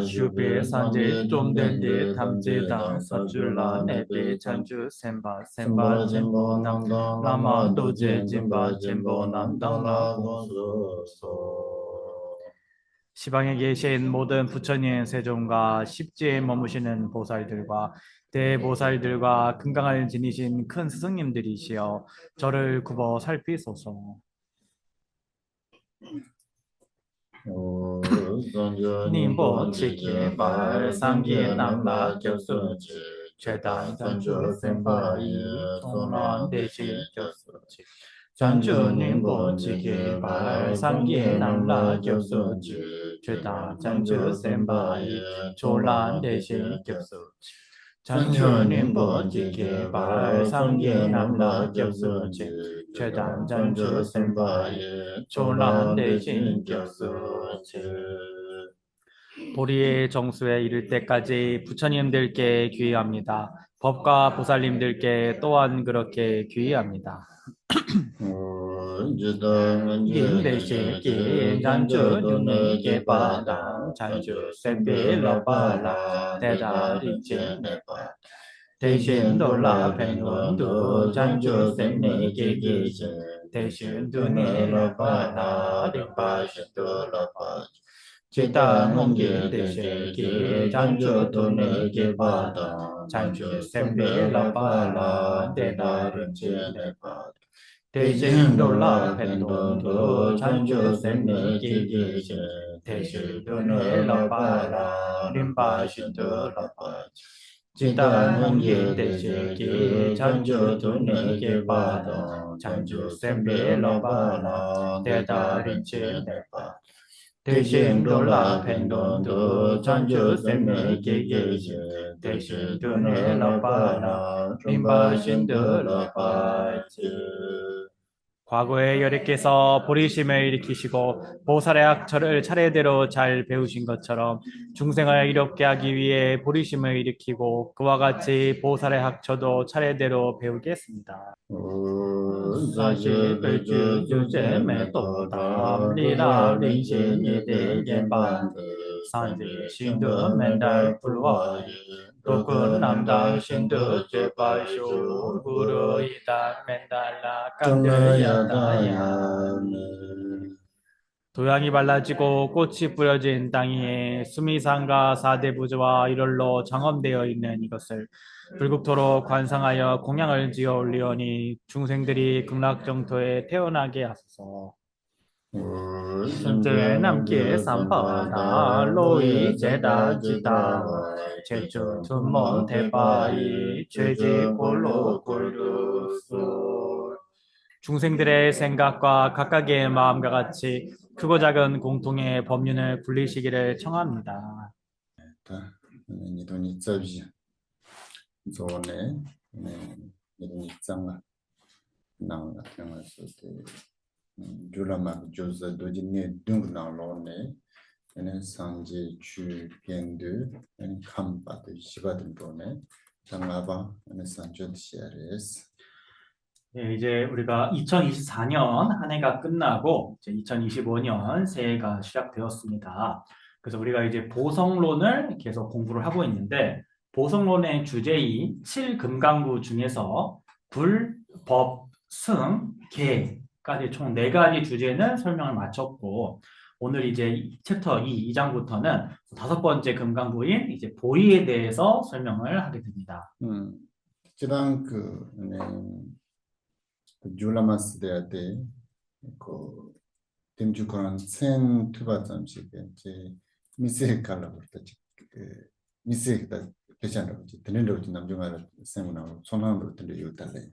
슈베 산제 좀된데 탐제당 사줄라 네베 잔주 셈바 셈바 젠보남 라마 도제 젠바 젠보남 당라고소 시방에 계신 모든 부처님 세종과 십지에 머무시는 보살들과 대보살들과 금강을 지니신 큰 스승님들이시여 저를 굽어 살피소서. 님보 치킨 말 상기에 남라 겹수지 최단 전주 센바이 동란 대신 겹수지 전주 님보 치킨 말 상기에 남라 겹수지 최단 전주 센바이 조란 대신 겹수지 전주 님보 치킨 말 상기에 남라 겹수지 최단 전주 센바이 조란 대신 겹수지 도리의 정수에 이를 때까지 부처님들께 귀의합니다. 법과 보살님들께 또한 그렇게 귀의합니다. 인대시기 잔주 눈에게 바람 잔주 세빌라바라 대다리체네바 대신 돌라 펜돈두 잔주 세네게 계신 대신 두네라바라 림바시돌라바 지당 옮길 대시기 잔주 돈에게 받아 잔주 셈빌라바라 대다른지네바 대신 놀라 펜돈도 잔주 셈내게 계신 대신 돈에라바라 림바신도라바 지당 옮길 대시기 잔주 돈에게 받아 잔주 셈빌라바라 대다른지네바 대신 돌라 펜돈도 전주 셈내게 계신 대신 두네라바라 림바신드라바지 과거에 여리께서 보리심을 일으키시고 보살의 학철을 차례대로 잘 배우신 것처럼 중생을 이롭게 하기 위해 보리심을 일으키고 그와 같이 보살의 학처도 차례대로 배우겠습니다. 사실 배주 주제매 또담 리라 리신예대예반 산지 신도 맨달 불화이 도군 남당 신도 제발쇼 구루이다 맨달라 깡들야다야 도양이 발라지고 꽃이 뿌려진 땅 위에 수미산과 사대부조와 일월로 장엄되어 있는 이것을 불국토로 관상하여 공양을 지어 올리오니 중생들이 극락정토에 태어나게 하소서. 현재 남기의 삼바다 로이 제다 지다 제주 두모 대바이 죄지 골로 골루수 중생들의 생각과 각각의 마음과 같이 크고 작은 공통의 법륜을 굴리시기를 청합니다. 니돈이 쩌지 조네 니돈이 짱아 나가 태어났을 때 줄라마 조자 도진네 둥나로네 에는 상제 주 겐드 엔 캄바드 시바든 보네 장마바 에는 산전시아레스 네, 이제 우리가 2024년 한 해가 끝나고 이제 2025년 새해가 시작되었습니다. 그래서 우리가 이제 보성론을 계속 공부를 하고 있는데 보성론의 주제인 7금강구 중에서 불, 법, 승, 계까지 총 4가지 주제는 설명을 마쳤고 오늘 이제 챕터 2장부터는 5번째 금강구인 이제 보리에 대해서 설명을 하게 됩니다. 지난 줄라마스 대때 그 템주코란 센 투바잠식 제 미세 칼라부터 미세다 배찬으로 드는로 남중하를 세무나 손한으로 들려 요달래.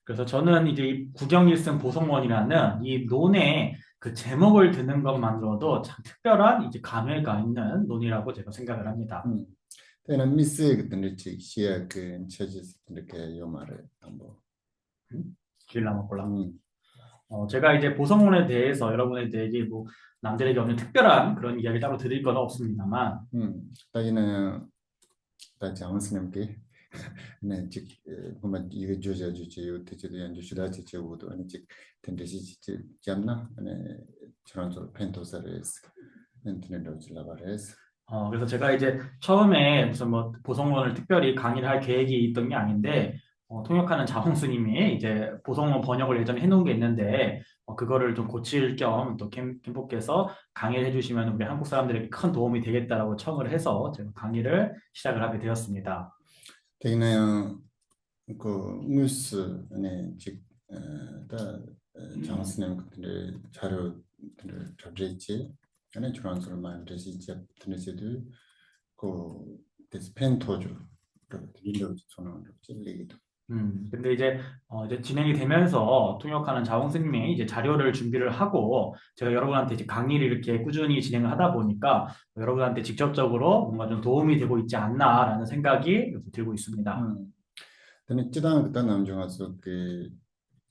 그래서 저는 이제 이 구경일승 보성론이라는 이 논의 그 제목을 듣는 것만으로도 참 특별한 이제 감회가 있는 논이라고 제가 생각을 합니다. 때는 미세 같은 책 시야 그 체질 이렇게 요 말을 한번 길라먹골라. 제가 이제 보성론에 대해서 여러분에게 뭐 남들에게 없는 특별한 그런 이야기 따로 드릴 건 없습니다만, 자기는 다 장스님께 네, 즉 보면 이거 조져주지 요태제도 연주시다 제고도 아니 즉 텐데시 즉 잡나 네 저런저런 펜토사레스 인터넷으로 질러바레스. 그래서 제가 이제 처음에 무슨 뭐 보성론을 특별히 강의를 할 계획이 있던 게 아닌데, 통역하는 자홍 스님이 이제 보성론 번역을 예전에 해놓은 게 있는데, 그거를 좀 고칠 겸 또 캠프께서 강의를 해주시면 우리 한국 사람들에게 큰 도움이 되겠다라고 청을 해서 제가 강의를 시작을 하게 되었습니다. 되기나요 그 뉴스 안에 즉다 장스님 같은 자료들을 접했지. 안에 저런저런 많은 것이 이제 드네스도 그 데스펜토죠. 그렇게 윈도우 전원으로 찔리기도. 근데 이제 진행이 되면서 통역하는 자홍 스님이 이제 자료를 준비를 하고 제가 여러분한테 이제 강의를 이렇게 꾸준히 진행을 하다 보니까 여러분한테 직접적으로 뭔가 좀 도움이 되고 있지 않나라는 생각이 요새 들고 있습니다. 근데 찌다는 그때 남중에서 그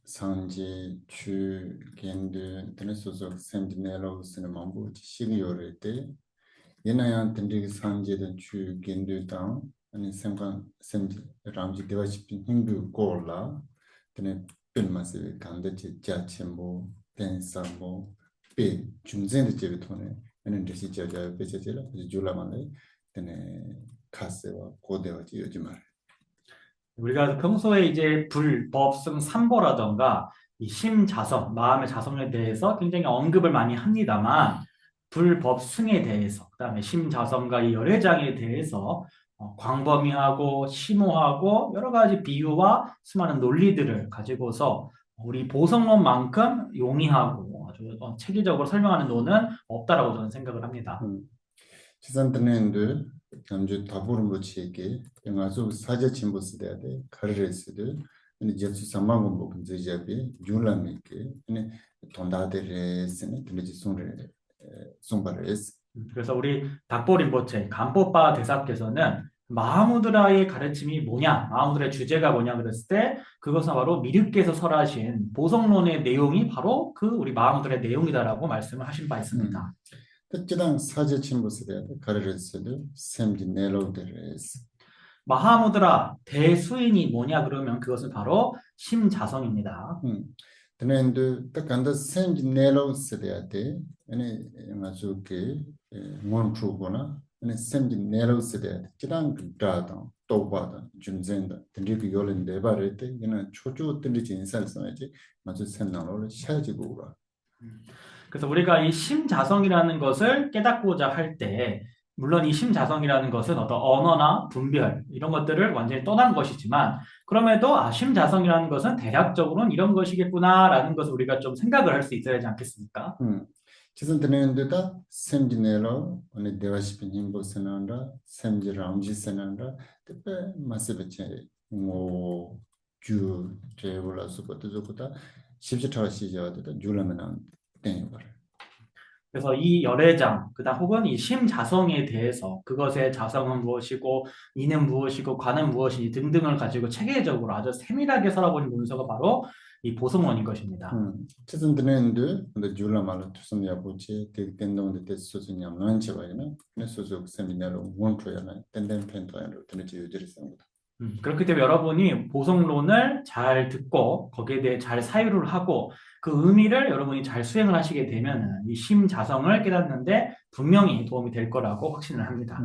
상지 주 겐드 드네 소속 센티넬로 쓰는 방법 시기요를 때 얘나야 든지 상지된 주 겐드당 아니 생각 센지 람지 되어싶은 힘도 골라 드네 빌마스 간데지 자체모 댄사모 비 중zen의 집에 돈에 얘는 다시 저저 베제질라 줄라만에 드네 카세와 고대어지 요즘 말. 우리가 평소에 이제 불법성 삼보라던가 이 심자성, 마음의 자성에 대해서 굉장히 언급을 많이 합니다만 불법승에 대해서, 그다음에 심자성과 이 열애장에 대해서 광범위하고 심오하고 여러 가지 비유와 수많은 논리들을 가지고서 우리 보성론만큼 용이하고 아주 체계적으로 설명하는 논은 없다라고 저는 생각을 합니다. 지산드네인들 남주 다부름 붙이기 영화수 사제 침보스 돼야 돼 카르레스들 근데 제수 삼만원 먹은 제자비 율라미게 근데 돈다데레스는 근데 송레 송바레스. 그래서 우리 닥보림보체 간뽀빠 대사께서는 마하무드라의 가르침이 뭐냐, 마하무드라의 주제가 뭐냐 그랬을 때 그것은 바로 미륵께서 설하신 보성론의 내용이 바로 그 우리 마하무드라의 내용이다라고 말씀을 하신 바 있습니다. 특히나 사제 침보스 돼야 돼 카르레스들 샘지 네로데레스. 마하무드라 대수인이 뭐냐 그러면 그것은 바로 심자성입니다. 드네인들 딱 간다 샘지 네로스 돼야 돼 아니 아주 그 몬프고나 아니 샘지 네로스 돼야 돼 지랑 그다다 또바다 준젠다 드리그 요len 네바르테 이나 초초 드리지 인살성이지 아주 센나로를 샤지고 가. 그래서 우리가 이 심자성이라는 것을 깨닫고자 할 때, 물론 이 심자성이라는 것은 어떤 언어나 분별, 이런 것들을 완전히 떠난 것이지만, 그럼에도 심자성이라는 것은 대략적으로는 이런 것이겠구나라는 것을 우리가 좀 생각을 할 수 있어야 하지 않겠습니까? 지선 드네인데다 샘지 네로 아니 대화시핀 힘보스나라 샘지 람지스나라 때에 마스베체 뭐주 제불라서 것도 좋다 십지타와 시저도 줄라면은 땡이 봐. 그래서 이 열애장, 그다음 혹은 이 심자성에 대해서 그것의 자성은 무엇이고 이는 무엇이고 관은 무엇이니 등등을 가지고 체계적으로 아주 세밀하게 살아본 문서가 바로 이 보성원인 것입니다. 지선 드네인데 근데 줄라말로 투선 야보치 되겠는데 됐소냐 난치 봐이나 네 소속 세미나로 원프야나 땡땡 펜토야로 드네지 유지를 씁니다. 그렇기 때문에 여러분이 보성론을 잘 듣고 거기에 대해 잘 사유를 하고 그 의미를 여러분이 잘 수행을 하시게 되면 이 심자성을 깨닫는데 분명히 도움이 될 거라고 확신을 합니다.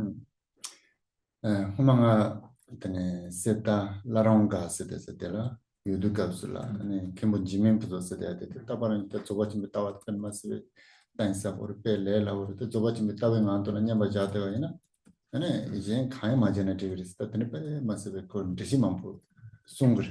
후망아 때네 세타 라롱가 세데세데라 유두갑슬라 아니 캠보 지멘부도 세데야 되다 따바는 때 저거쯤 따와 pen 마스 단사 오르 펠레라 오르 때 저거쯤 따와 만도는 냐마 자데가이나 아니 이제 가에 맞이나 되그리스다 때네 페 마스 건 드시만부 숭그리.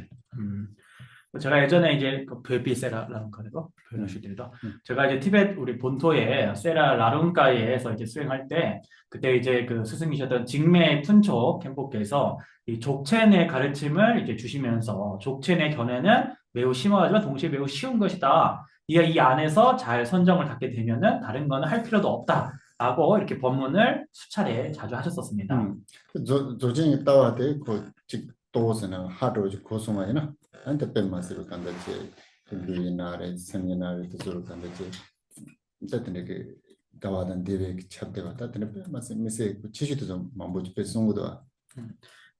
제가 예전에 이제 그 베비 세라라는 거고 변호실들도 제가 이제 티베트 우리 본토에 세라 라룬가에서 이제 수행할 때 그때 이제 그 스승이셨던 직매 푼초 캠프께서 이 족첸의 가르침을 이제 주시면서 족첸의 견해는 매우 심오하지만 동시에 매우 쉬운 것이다. 네가 이 안에서 잘 선정을 갖게 되면은 다른 거는 할 필요도 없다라고 이렇게 법문을 수차례 자주 하셨었습니다. 조정이 따와 되고 즉 도스는 하루 고소마이나 한테 뺀 맛으로 간다지 루이나레 세미나르 뜻으로 간다지 어쨌든 그 가와단 대회 찹대가 따뜻한 뺀 맛에 미세 지시도 좀 만보지 뺐은 것도.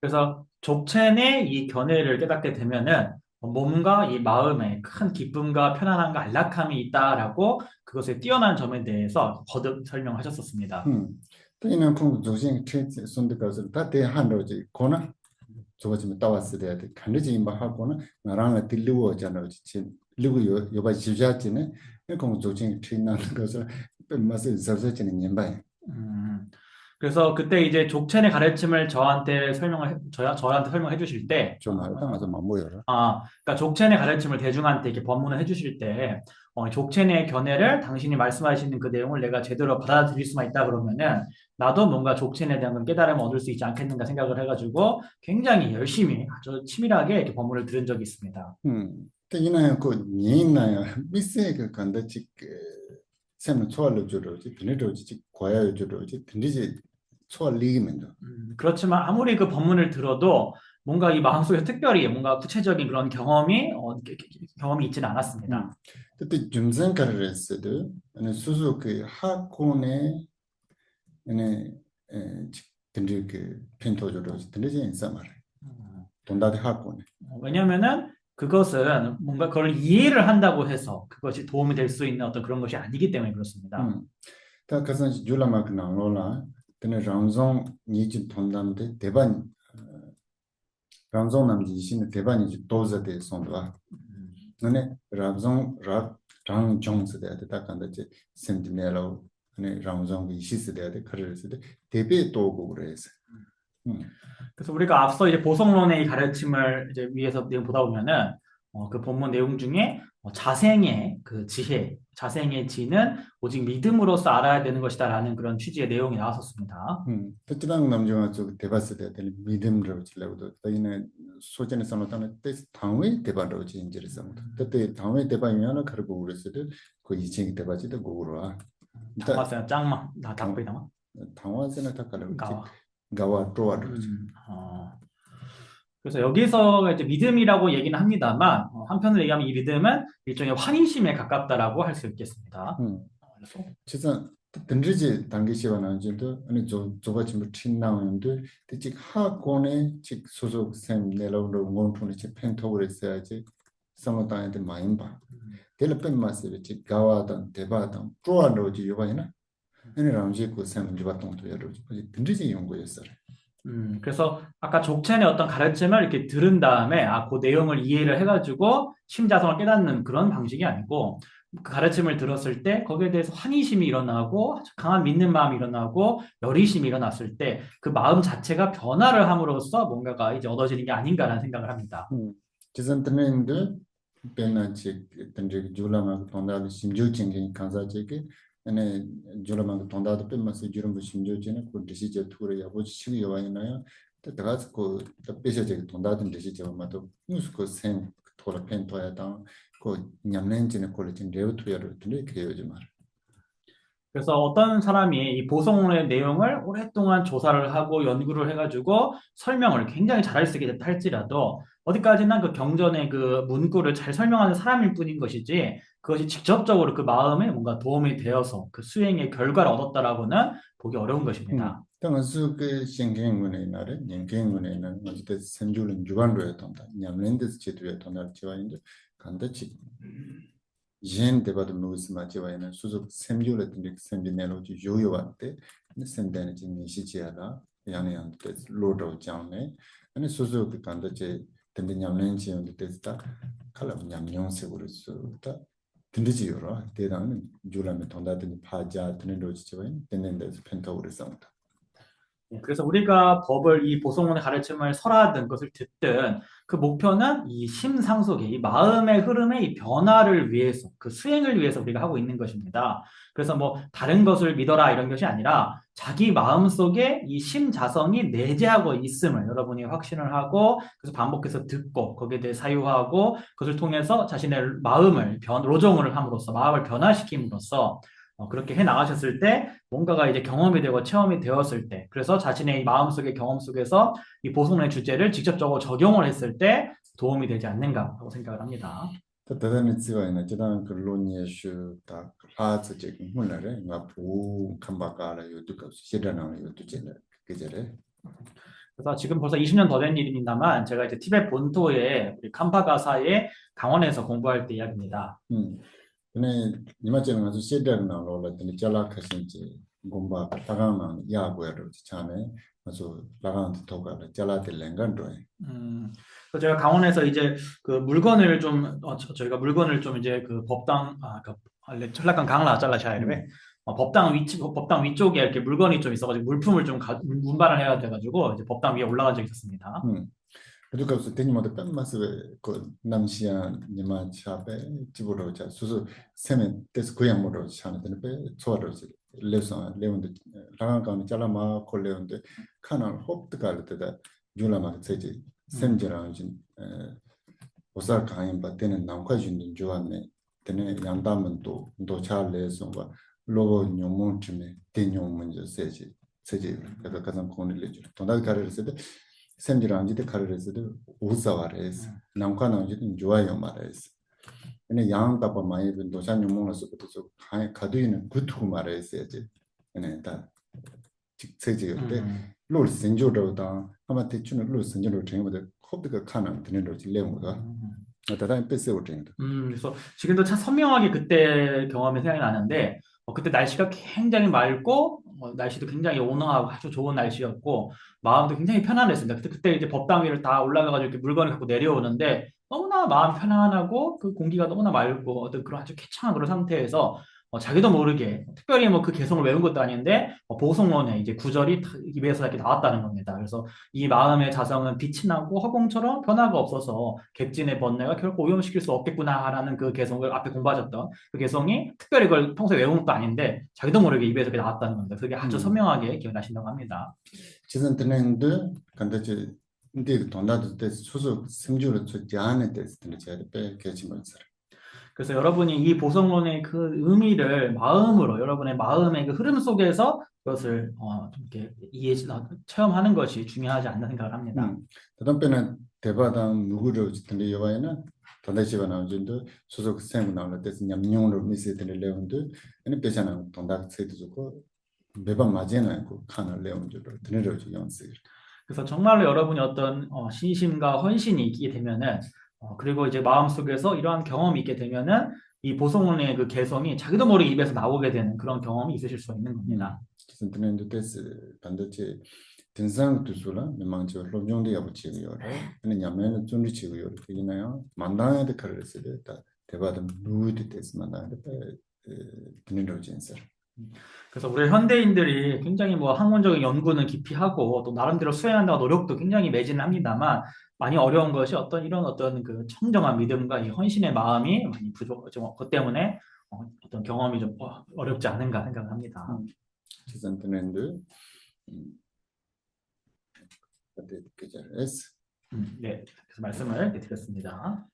그래서 족첸의 이 견해를 깨닫게 되면은 몸과 이 마음에 큰 기쁨과 편안함과 안락함이 있다라고 그것의 뛰어난 점에 대해서 거듭 설명하셨었습니다. 또이는 콩 조신 트레이스 손들가서 다 대한로지 코나 저거지면 따왔어야 돼. 간지 임바 하고는 나랑 들리고잖아. 지금 리고 요바 지자지네. 콩 조신 트레이나는 것을 맛을 서서지는 임바. 음, 그래서 그때 이제 족첸의 가르침을 저한테 설명해 주실 때, 좀 알다 가서 뭐 모여라. 그러니까 족첸의 가르침을 대중한테 이렇게 법문을 해주실 때, 족첸의 견해를 당신이 말씀하시는 그 내용을 내가 제대로 받아들일 수만 있다 그러면은 나도 뭔가 족첸에 대한 깨달음을 얻을 수 있지 않겠는가 생각을 해가지고 굉장히 열심히 아주 치밀하게 이렇게 법문을 들은 적이 있습니다. 이나야 그 니나야 미세 그 간다지 샘은 초월로 주로지 비내로지 고야로 주로지 든지지 초월 리기면도 그렇지만 아무리 그 법문을 들어도 뭔가 이 마음속에 특별히 뭔가 구체적인 그런 경험이 있지는 않았습니다. 그때 준생가르스도 아니 수수 그 하콘에 아니 든지 그 펜토조로 든지 인사 말 음, 돈다데 하콘에 왜냐면은 그것은 뭔가 그걸 이해를 한다고 해서 그것이 도움이 될 수 있는 어떤 그런 것이 아니기 때문에 그렇습니다. 다 가서 줄라마크 나로라 근데 랑종 니지 돈담데 대반 랑종 남지 이신의 대반이 도자데 손도와 음, 너네 랑종 랑 종스데 다 간다지 센티넬로 아니 랑종 이시스데 그래서 대비 도고 그래서 음. 그래서 우리가 앞서 이제 보성론의 이 가르침을 이제 위에서 내용 보다 보면은 그 본문 내용 중에 자생의 그 지혜, 자생의 지는 오직 믿음으로써 알아야 되는 것이다라는 그런 취지의 내용이 나왔었습니다. 특히나 남자가 저 대바스에 대한 믿음으로 지려고도 또이는 소전에 sano다는 때 당외 대바로 진지를 sano다. 그때 당외 대바면은 그러고 그랬을 그 이층 대바지도 고로와. 일단 당화세나 짱마, 나 당 답변이 나와? 당화세는 다 가려고 가와. 가와 또아로지. 음, 그래서 여기서 이제 믿음이라고 얘기는 합니다만 한편으로 얘기하면 이 믿음은 일종의 환희심에 가깝다라고 할 수 있겠습니다. 그래서 진짜 든지지 단계 시원한 줄도 아니 저 저가 지금 튄나오는데 특히 하권에 즉 소속 샘 내려오는 원푼이 즉 펜토를 했어야지 상어단한테 많이 봐. 텔레펜 마스에 즉 가와던 대바던 프로안로지 요바이나 아니 람지 그 주바통도 여러지 든지지 연구였어요. 그래서 아까 족첸의 어떤 가르침을 이렇게 들은 다음에 그 내용을 이해를 해가지고 심자성을 깨닫는 그런 방식이 아니고 그 가르침을 들었을 때 거기에 대해서 환희심이 일어나고 강한 믿는 마음이 일어나고 열의심이 일어났을 때 그 마음 자체가 변화를 함으로써 뭔가가 이제 얻어지는 게 아닌가라는 생각을 합니다. 지선트는데 배나치 든지 줄라마 통다도 심주진게 간사지게 ane julama tonda de pemma se jurum simjo jene ko desije ture ya bo chigi yowaina ta dagas ko ta pese je tonda de desije ma to mus ko sen tola pen to ya ta ko nyamnen jene ko le tin rew to ya ro tne kreyo je mar 그래서 어떤 사람이 이 보성론의 내용을 오랫동안 조사를 하고 연구를 해가지고 설명을 굉장히 잘할 수 있게 됐다 할지라도 어디까지나 그 경전의 그 문구를 잘 설명하는 사람일 뿐인 것이지 그것이 직접적으로 그 마음에 뭔가 도움이 되어서 그 수행의 결과를 얻었다라고는 보기 어려운 것입니다. 당수 그 신경문에 나래 년경문에는 어제 선줄은 주관로 했던다 nyamlendes 제도에 돈을 지와인데 간다치 yen debado 무스마 지와이나 수속 샘줄의 샘비네로지 요요한테 샘데는 지금 시지하다 양해한테 로도 장네 아니 수속 그 간다치 근데 nyamlen지 온데 됐다 칼라 nyam용색으로서 근데지요라 대단한 줄라면 돈다든 파자 드는 로지 지와인 되는 데서 펜타오를 쌓는다 그래서 우리가 법을 이 보성론의 가르침을 설하든 것을 듣든 그 목표는 이 심상속의 이 마음의 흐름의 이 변화를 위해서 그 수행을 위해서 우리가 하고 있는 것입니다. 그래서 뭐 다른 것을 믿어라 이런 것이 아니라 자기 마음 속에 이 심자성이 내재하고 있음을 여러분이 확신을 하고 그래서 반복해서 듣고 거기에 대해 사유하고 그것을 통해서 자신의 마음을 로정을 함으로써 마음을 변화시킴으로써 그렇게 해 나가셨을 때 뭔가가 이제 경험이 되고 체험이 되었을 때, 그래서 자신의 이 마음속의 경험 속에서 이 보성론의 주제를 직접적으로 적용을 했을 때 도움이 되지 않는가라고 생각을 합니다. 또 대단히 지와이나 지단 그 론예슈 다 하츠 지금 문나래 나 부 캄바가라 요두가 시다나 요두제네 그제래 그래서 지금 벌써 20년 더 된 일입니다만 제가 이제 티베트 본토의 우리 캄파가사의 강원에서 공부할 때 이야기입니다. 근데 이마저는 가서 시대나 로라더니 잘라카신지 공부 다가나 야고야로 차네 그래서 라간트 토가를 잘라들 랭간도에 그래서 제가 강원에서 이제 그 물건을 좀 저희가 물건을 좀 이제 그 법당 전략관 강라 잘라샤이르베 법당 위쪽에 이렇게 물건이 좀 있어가지고 물품을 좀 운반을 해야 돼가지고 이제 법당 위에 올라간 적이 있었습니다. 그래서 대니모도 뺨마스 그 남시야 니마 차베 집으로 자 수수 세면 때서 고향으로 차는데 배 소화를 레서 레온데 라간가는 잘라마 콜레온데 카날 홉드갈 때다 줄라마 세지 셈지랑 진 오살 강인 바때는 남과 준는 좋았네 때는 양담은 또 도찰레서 봐 로고 뇽몬쯤에 대뇽 문제 세지 그래서 가장 고민을 해줘 돈다 가르를 때 샘지랑지도 가르르스도 우사와레스 남과나지도 좋아요 말레스 근데 양답바 많이 본 도산 용몽로서부터 저 가두이는 구투 말했어야지 근데 다 직세지일 때 롤 sen조로다 아마 대충 롤 sen조로 정보다 코드가 가능 되는 로지 레모가 다다 패스 오트인다 그래서 지금도 참 선명하게 그때 경험이 생각이 나는데, 그때 날씨가 굉장히 맑고, 날씨도 굉장히 온화하고 아주 좋은 날씨였고, 마음도 굉장히 편안했습니다. 그때 이제 법당 위를 다 올라가가지고 이렇게 물건을 갖고 내려오는데, 너무나 마음 편안하고, 그 공기가 너무나 맑고, 어떤 그런 아주 쾌청한 그런 상태에서, 자기도 모르게, 특별히 뭐 그 개성을 외운 것도 아닌데, 보성론에 이제 구절이 탁 입에서 이렇게 나왔다는 겁니다. 그래서 이 마음의 자성은 빛이 나고 허공처럼 변화가 없어서 객진의 번뇌가 결코 오염시킬 수 없겠구나라는 그 개성을 앞에 공부하셨던 그 개성이 특별히 그걸 평소에 외운 것도 아닌데 자기도 모르게 입에서 이렇게 나왔다는 겁니다. 그게 아주 선명하게 기억나신다고 합니다. 지선 트렌드 간다지 근데 돈나도 때 수수 생주로 좋지 않을 때 있을 제가 빼 개치면서 그래서 여러분이 이 보성론의 그 의미를 마음으로 여러분의 마음의 그 흐름 속에서 그것을 좀 이렇게 체험하는 것이 중요하지 않나 생각을 합니다. 다음번에는 대바당 누구를 짓는데 여와에는 돈다시가 나오는데 소속 셈 나올 때 냠뇽으로 미세들 레온도 아니 배잖아 돈다 세도 좋고 매번 맞이나 그 칸을 레온도 드네로 연습 그래서 정말로 여러분이 어떤 신심과 헌신이 있게 되면은 그리고 이제 마음속에서 이러한 경험이 있게 되면은 이 보성론의 그 개성이 자기도 모르게 입에서 나오게 되는 그런 경험이 있으실 수 있는 겁니다. 선생님도 됐을 반드시 등산 두술라 명망저 로종대 야부치고요. 근데 냐면 좀리 치고요. 그기나요. 만당에 칼을 다 대바든 누드 됐으면 만당에 드네로 진서. 그래서 우리 현대인들이 굉장히 뭐 학문적인 연구는 깊이 하고 또 나름대로 수행한다고 노력도 굉장히 매진합니다만 많이 어려운 것이 이런 어떤 그 청정한 믿음과 이 헌신의 마음이 많이 부족하죠. 그 때문에 어떤 경험이 좀 어렵지 않은가 생각합니다. 지선트렌드 그때 그자스. 네, 그래서 말씀을 드렸습니다.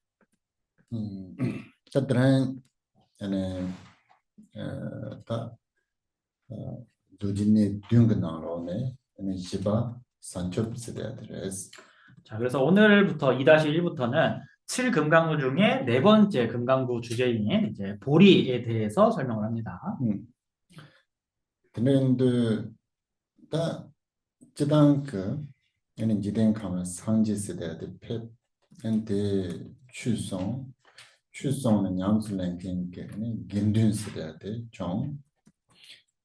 저들은 ene 다 도진네 둥근나로네 ene 지바 산초스데드레스 자, 그래서 오늘부터 2-1부터는 7금강구 중에 네 번째 금강구 주제인 이제 보리에 대해서 설명을 합니다. 근데 다 지단 그 얘는 지된 가면 상지스데드 펫 엔데 추송은 냠슬랭 겐게네 겐든스데드 좀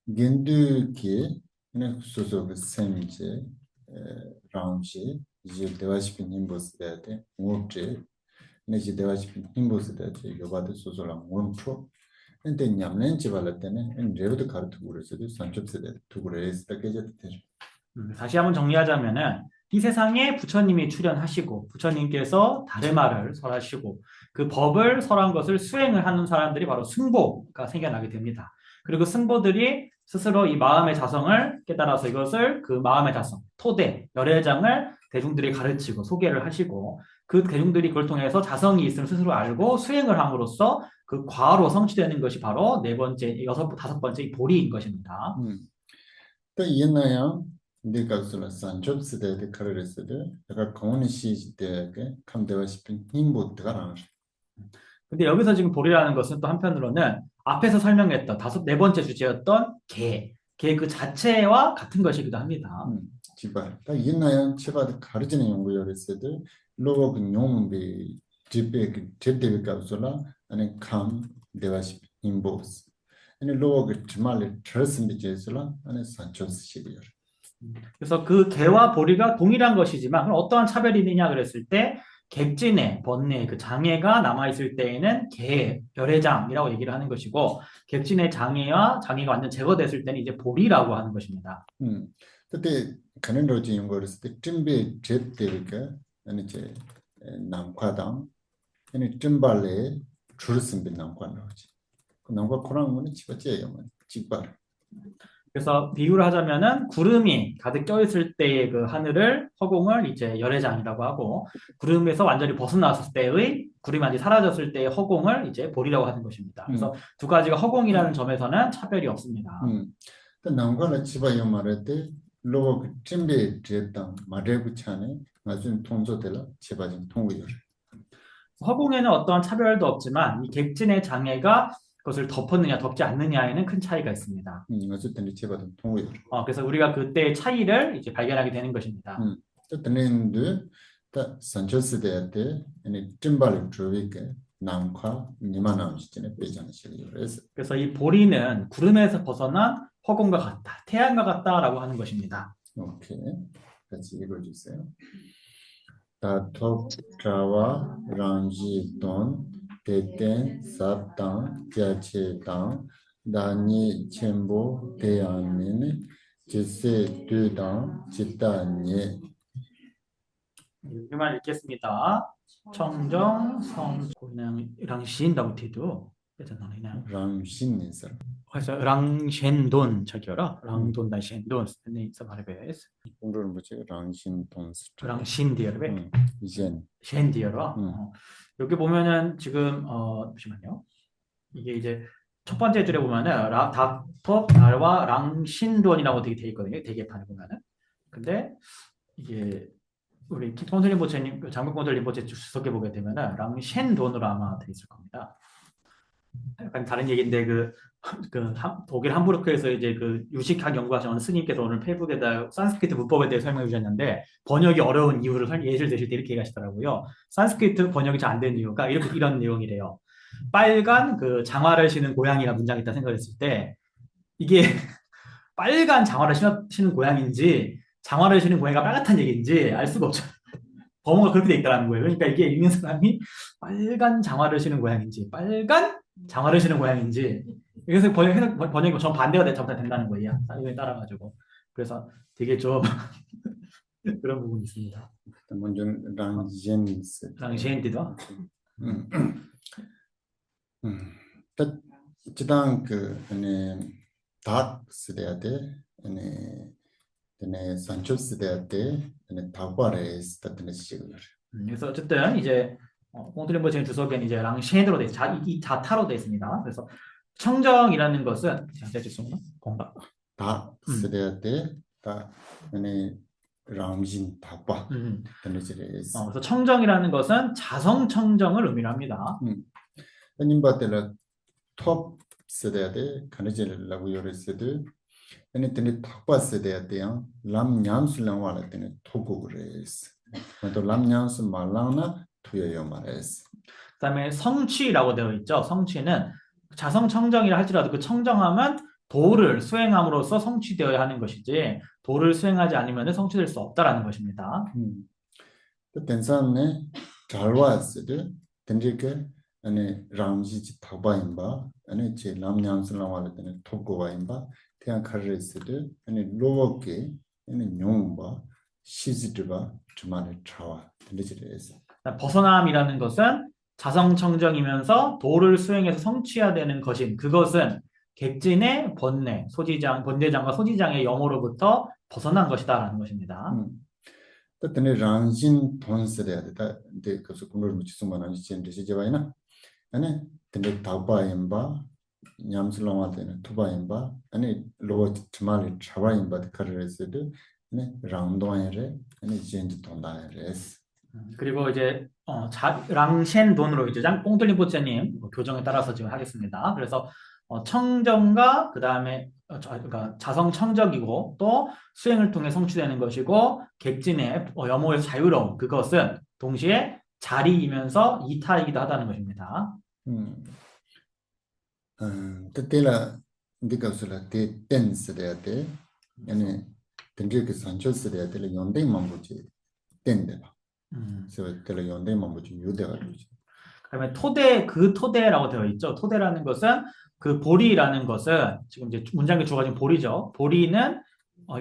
겐드기 네 소소 셈제 라운지 이제 대화시킨 힘보스데드 못제 네 이제 대화시킨 힘보스데드 요바드 소소랑 원프로 근데 냠낸 지발할 때는 레브드 카르트 그래서도 산첩스데드 두그레스 딱게제드 다시 한번 정리하자면은 이 세상에 부처님이 출현하시고 부처님께서 다르마를 설하시고 그 법을 설한 것을 수행을 하는 사람들이 바로 승보가 생겨나게 됩니다. 그리고 승보들이 스스로 이 마음의 자성을 깨달아서 이것을 그 마음의 자성, 토대, 열애장을 대중들이 가르치고 소개를 하시고 그 대중들이 그걸 통해서 자성이 있음을 스스로 알고 수행을 함으로써 그 과로 성취되는 것이 바로 네 번째, 다섯 번째 이 보리인 것입니다. 또 이해나요? 네가 그래서 산첩스데드 카르레스드 내가 공원의 시대에 감대와 싶은 힘보드가 나는 근데 여기서 지금 보리라는 것은 또 한편으로는 앞에서 설명했던 네 번째 주제였던 개 그 자체와 같은 것이기도 합니다. 지발. 다 옛날에 제발 가르치는 연구열에서도 로그 용비 집에 제대로 가서라 아니 감 대화시 인보스. 아니 로그 주말에 트러스인데 제스라 아니 산초스 시리얼. 그래서 그 개와 보리가 동일한 것이지만 그럼 어떠한 차별이 있느냐 그랬을 때 객진의 번뇌 그 장애가 남아 있을 때에는 개 열애장이라고 얘기를 하는 것이고 객진의 장애와 장애가 완전 제거됐을 때는 이제 보리라고 하는 것입니다. 그때 가는 로지 연구했을 때 준비 제대로가 아니 제 남과당 아니 준발에 줄었으면 남과로지. 그 남과 코랑 거는 집어지어요. 집발. 그래서 비유를 하자면은 구름이 가득 껴있을 때의 그 하늘을 허공을 이제 열애장이라고 하고 구름에서 완전히 벗어났을 때의 구름이 완전히 사라졌을 때의 허공을 이제 보리라고 하는 것입니다. 그래서 두 가지가 허공이라는 점에서는 차별이 없습니다. 그 남과는 집어요 말할 때 로그 준비 제당 마레부 차네 나중 통조들라 집어진 통구열. 허공에는 어떠한 차별도 없지만 이 객진의 장애가 그것을 덮었느냐 덮지 않느냐에는 큰 차이가 있습니다. 어쨌든 집어진 통구열. 그래서 우리가 그때의 차이를 이제 발견하게 되는 것입니다. 또 드는데 다 산초스대 때 아니 준발을 주위게 남과 니만함 시즌에 빼잖으시요. 그래서 이 보리는 구름에서 벗어난 허공과 같다, 태양과 같다라고 하는 것입니다. 오케이. 같이 읽어주세요. 다톱 트라와 랑지 돈 대텐 사탕 야채당 다니 첨보 대안에는 지세 두당 지단예. 여기만 읽겠습니다. 청정, 성, 그냥 랑신다우티도 그냥 랑신인 사람. 그래서 랑셴돈 저기요라 랑돈 다셴돈 네 서바르베스 공로는 뭐지? 랑신 돈스. 랑신디어베 이젠. 셴디어라 여기 보면은 지금 잠시만요. 이게 이제 첫 번째 줄에 보면은 닥터 달와 랑신돈이라고 되게 돼 있거든요. 대개판에 보면은. 근데 이게 우리 콘솔 림보체님, 장국 콘솔 림보체 주석해 보게 되면은 랑셴돈으로 아마 돼 있을 겁니다. 약간 다른 얘기인데 독일 함부르크에서 이제 그 유식학 연구하시는 스님께서 오늘 페이북에다 산스크리트 문법에 대해 설명해 주셨는데 번역이 어려운 이유를 예시를 드실 때 이렇게 얘기하시더라고요. 산스크리트 번역이 잘 안 되는 이유가 이런 내용이래요. 빨간 그 장화를 신은 고양이가 문장이 있다 생각했을 때 이게 빨간 장화를 신은 고양인지 장화를 신은 고양이가 빨갛다는 얘기인지 알 수가 없죠. 범어가 그렇게 돼 있다는 거예요. 그러니까 이게 읽는 사람이 빨간 장화를 신은 고양인지 빨간 장화를 신은 고양인지 그래서 번역이 전 반대가 된다는 거예요. 이거에 따라가지고 그래서 되게 좀 그런 부분이 있습니다. 먼저 랑젠스. 랑시엔디도 지당 그 안에 닭 쓰대야 돼. 안에 산초스 대야 돼. 안에 닭발에 쓰다는 식으로. 그래서 어쨌든 이제 꽁트림버 지금 주석에는 이제 랑시엔으로 돼 있어요. 이 자타로 돼 있습니다. 그래서 청정이라는 것은 제가 죄송합니다. 공각. 닭 쓰대야 돼. 닭 안에 랑진 닭바. 그래서 청정이라는 것은 자성 청정을 의미합니다. 님바텔라 톱 쓰대야 돼. 가느질라고 요랬어도 아니 근데 닭바 쓰대야 돼요. 람냠술랑 와라 때는 토고그레스. 또 람냠술 말랑나 투여요 말레스. 그다음에 성취라고 되어 있죠. 성취는 자성 청정이라 할지라도 그 청정함은 도를 수행함으로써 성취되어야 하는 것이지 도를 수행하지 않으면 성취될 수 없다라는 것입니다. 또 된산네 잘 왔어도 된지게 아니 람지지 타바임바 아니 제 람냠술랑 와라 때는 토고와임바 태양 카르스도 아니 로게 아니 용바 시즈드바 주말에 차와 된지레스. 벗어남이라는 것은 자성청정이면서 도를 수행해서 성취해야 되는 것인 그것은 객진의 번뇌장과 소지장의 영호로부터 벗어난 것이다라는 것입니다. 또 근데 랑진 돈스래야 되다. 근데 그래서 공부를 무치수만 하지 진짜 제바이나. 아니 근데 다바임바 냠슬롱한테는 투바임바 아니 로어 주말에 차바임바 카르레스도 아니 랑도아이레 아니 진지 돈다이레스. 그리고 이제 랑셴 돈으로 이제 꽁틀린 보채님 교정에 따라서 지금 하겠습니다. 그래서 청정과 그 다음에 그러니까 자성청적이고 또 수행을 통해 성취되는 것이고 객진의 염호에서 자유로운 그것은 동시에 자리이면서 이타이기도 하다는 것입니다. 음, 때때라 네가 소라 때 댄스래야 돼. 아니 근데 산초스래야 돼. 연대 망고지 댄데 봐. 음. 그래서 때라 연대 망고지 유대가 되지. 그다음에 토대 그 토대라고 되어 있죠. 토대라는 것은 그 보리라는 것은 지금 이제 문장의 주어가 지금 보리죠. 보리는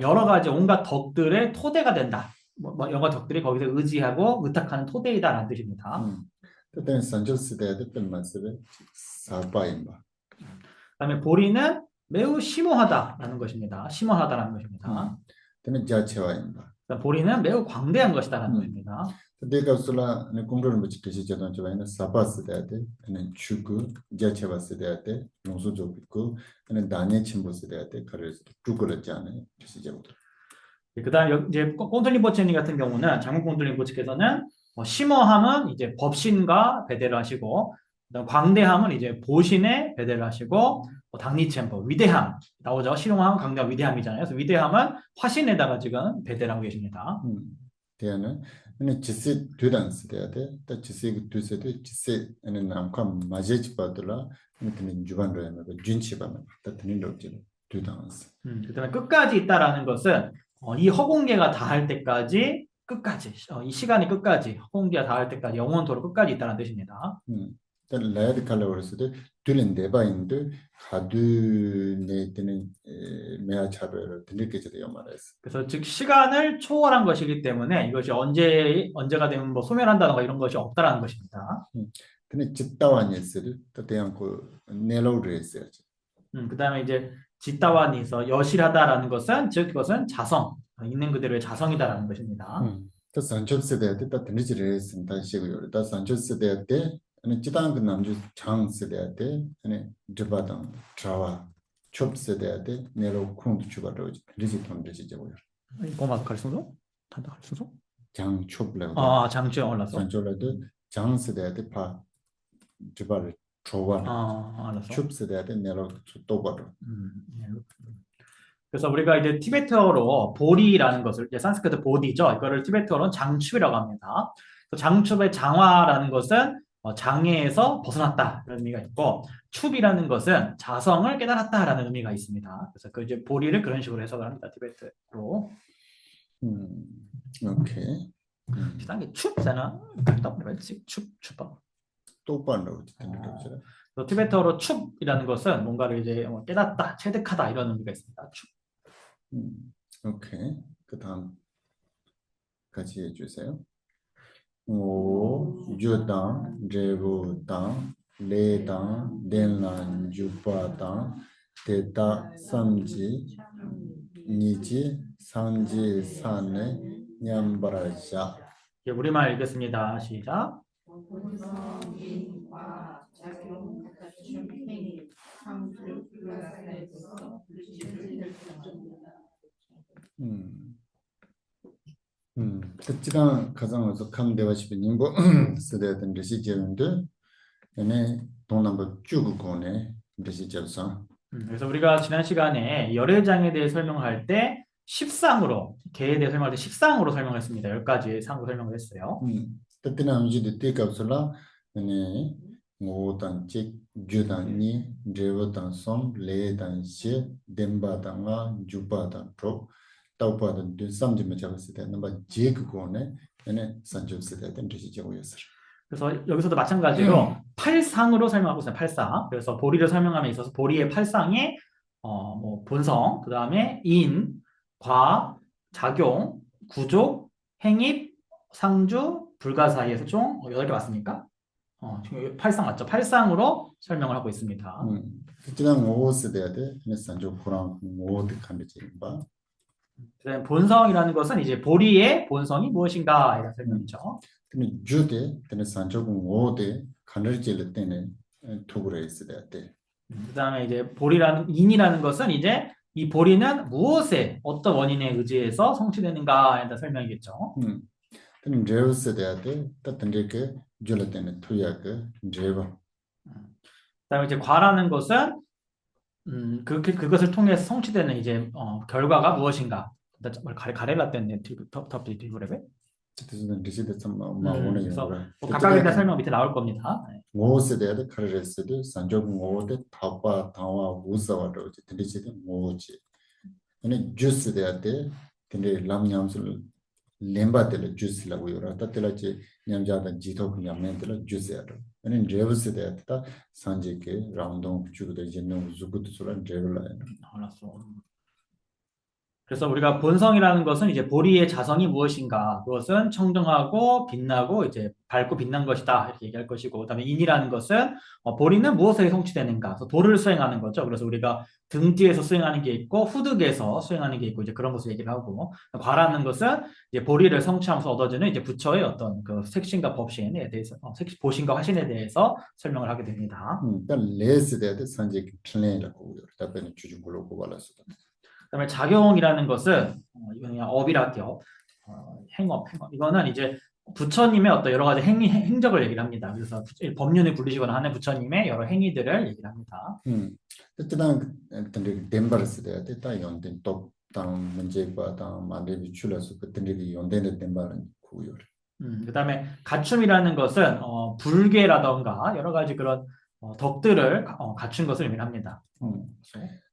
여러 가지 온갖 덕들의 토대가 된다. 여러 덕들이 거기서 의지하고 의탁하는 토대이다라는 뜻입니다. 때때는 산초스래야 돼. 뺀만스를 사바임바. 그다음에 보리는 매우 심오하다라는 것입니다. 심오하다라는 것입니다. 때는 자체와임바. 그다음 보리는 매우 광대한 것이다라는 음. 것입니다. 내가 솔라 공부를 못 지키지 저는 저는 사바스 돼야 돼. 아니 추구 자체바스 돼야 돼. 농수조 있고 아니 단위 침보스 돼야 돼. 그래서 두그럽지 않아요. 시제부터. 그다음 이제 꼰돌림보체님 같은 경우는 장군 꼰돌림보체께서는 심오함은 이제 법신과 배대를 하시고 그다음 광대함은 이제 보신에 배대를 하시고 당리챔버 위대함 나오죠. 실용함, 강대함, 위대함이잖아요. 그래서 위대함은 화신에다가 지금 배대를 하고 계십니다. 대야는 아니 지세 두단스 돼야 돼. 또 지세 그 두세도 지세 아니 남과 마제지 받으라 근데 주반로 하면 준치 받는 다 드는 거지. 두단스. 그다음에 끝까지 있다라는 것은 이 허공계가 다할 때까지 끝까지 이 시간이 끝까지 허공계가 다할 때까지 영원토록 끝까지 있다는 뜻입니다. 일단 라이드 컬러버스도 둘은 네바인도 가두네 때는 매아 차별을 들리게 되어 말했어. 그래서 즉 시간을 초월한 것이기 때문에 이것이 언제가 되면 뭐 소멸한다든가 이런 것이 없다라는 것입니다. 근데 짓다와 니스를 또 대한 그 네로를 했어야지. 그다음에 이제 짓다와니서 여실하다라는 것은 즉 그것은 자성 있는 그대로의 자성이다라는 것입니다. 또 산초스대 때 드니지를 했습니다. 시고요. 또 산초스대 때 아니 지단 그 남주 장스대 때 아니 드바당 트라와 숍스대 때 네로 콩도 주바로 리지 돈되시죠. 고마 갈sun소? 단다 갈sun소? 장숍래고. 장주에 올라서. 산초래도 장스대 때파 주바를 조와. 알았어. 숍스대 때 네로 또바로. 그래서 우리가 이제 티베트어로 보리라는 것을 이제 산스크리트 보디죠. 이거를 티베트어로는 장춥이라고 합니다. 장춥의 장화라는 것은 장애에서 벗어났다 이런 의미가 있고 춥이라는 것은 자성을 깨달았다라는 의미가 있습니다. 그래서 그 이제 보리를 그런 식으로 해석을 합니다. 티베트로. 오케이. 비슷한 게 춥잖아. 춥. 똑바로 듣는 거죠. 티베트어로 춥이라는 것은 뭔가를 이제 깨닫다, 체득하다 이런 의미가 있습니다. 춥. 오케이. 그 다음 같이 해주세요. 오, 유당, 제부당, 레당, 덴란, 주파당, 대다, 삼지, 니지, 상지, 산에, 냠바라샤. 우리말 읽겠습니다. 시작. 특히나 가장 어색한 대화시비 님보 쓰대던 레시제인데 얘네 동남부 쭉 거네 레시제서. 그래서 우리가 지난 시간에 열애장에 대해 설명할 때 10상으로 개에 대해 설명할 때 10상으로 설명했습니다. 10가지 상으로 설명을 했어요. 특히나 이제 때가서라 얘네 모단직 주단니 제보단솜 레단시 뎀바당아 주바단 프로 타우파단 삼지만 잡았을 때 넘바 제그고네 얘네 산점스 때는 레시제고였어. 그래서 여기서도 마찬가지로 8상으로 설명하고 있어요. 8상. 그래서 보리를 설명함에 있어서 보리의 8상에 뭐 본성, 그 다음에 인, 과, 작용, 구조, 행입, 상주, 불가사의에서 총 8개 맞습니까? 지금 8상 맞죠? 8상으로 설명을 하고 있습니다. 그냥 오스 돼야 돼. 산조 고랑 모드 칸데지 봐. 그다음에 본성이라는 것은 이제 보리의 본성이 무엇인가 이런 설명이죠. 근데 주대 근데 산조고 모드 칸데지를 때는 도구를 있어야 돼. 그다음에 이제 보리라는 인이라는 것은 이제 이 보리는 무엇에 어떤 원인에 의지해서 성취되는가에 대한 설명이겠죠. 근데 제우스 돼야 돼. 따뜻하게 그 줄을 때는 투야 그 제바. 그다음에 이제 과라는 것은 그것을 통해서 성취되는 이제 결과가 무엇인가? 가레라 때문에 덮디 뒤브레베? 뜻은 리시드 마오네 그래서 용어라. 뭐 각각에 대한 뜻은 설명 밑에 나올 겁니다. 네. 모세대의 카르레스도 산적 모데 타파 타와 우사와로 리시드 모지. 아니 주스대한테 근데 람냠술 렘바텔 주스라고 요라. 따텔라지 냠자다 지토 냠멘텔 주스야로. 아니 레브스대한테 산지게 라운동 주고도 진능 우즈부터 소란 레벨라야. 알았어. 그래서 우리가 본성이라는 것은 이제 보리의 자성이 무엇인가? 그것은 청정하고 빛나고 이제 밝고 빛난 것이다. 이렇게 얘기할 것이고, 그다음에 인이라는 것은 보리는 무엇에 성취되는가? 그래서 도를 수행하는 거죠. 그래서 우리가 등 뒤에서 수행하는 게 있고 후득에서 수행하는 게 있고 이제 그런 것을 얘기를 하고, 과라는 것은 이제 보리를 성취하면서 얻어지는 이제 부처의 어떤 그 색신과 법신에 대해서 보신과 화신에 대해서 설명을 하게 됩니다. 그러니까 레스대한테 산지게 플레이라고 요라. 답변은 주준 걸로 고발했어. 그다음에 작용이라는 것은 이건 그냥 업이라 할게요. 행업. 이거는 이제 부처님의 어떤 여러 가지 행적을 얘기를 합니다. 그래서 법륜을 굴리시거나 하는 부처님의 여러 행위들을 얘기를 합니다. 뜻은 근데 덴바르스 돼야 됐다 연된 똑당 문제가 다 만들기 출라서 그들이 연된의 덴바르는 고요. 그다음에 갖춤이라는 것은 불계라던가 여러 가지 그런 덕들을 갖춘 것을 의미합니다.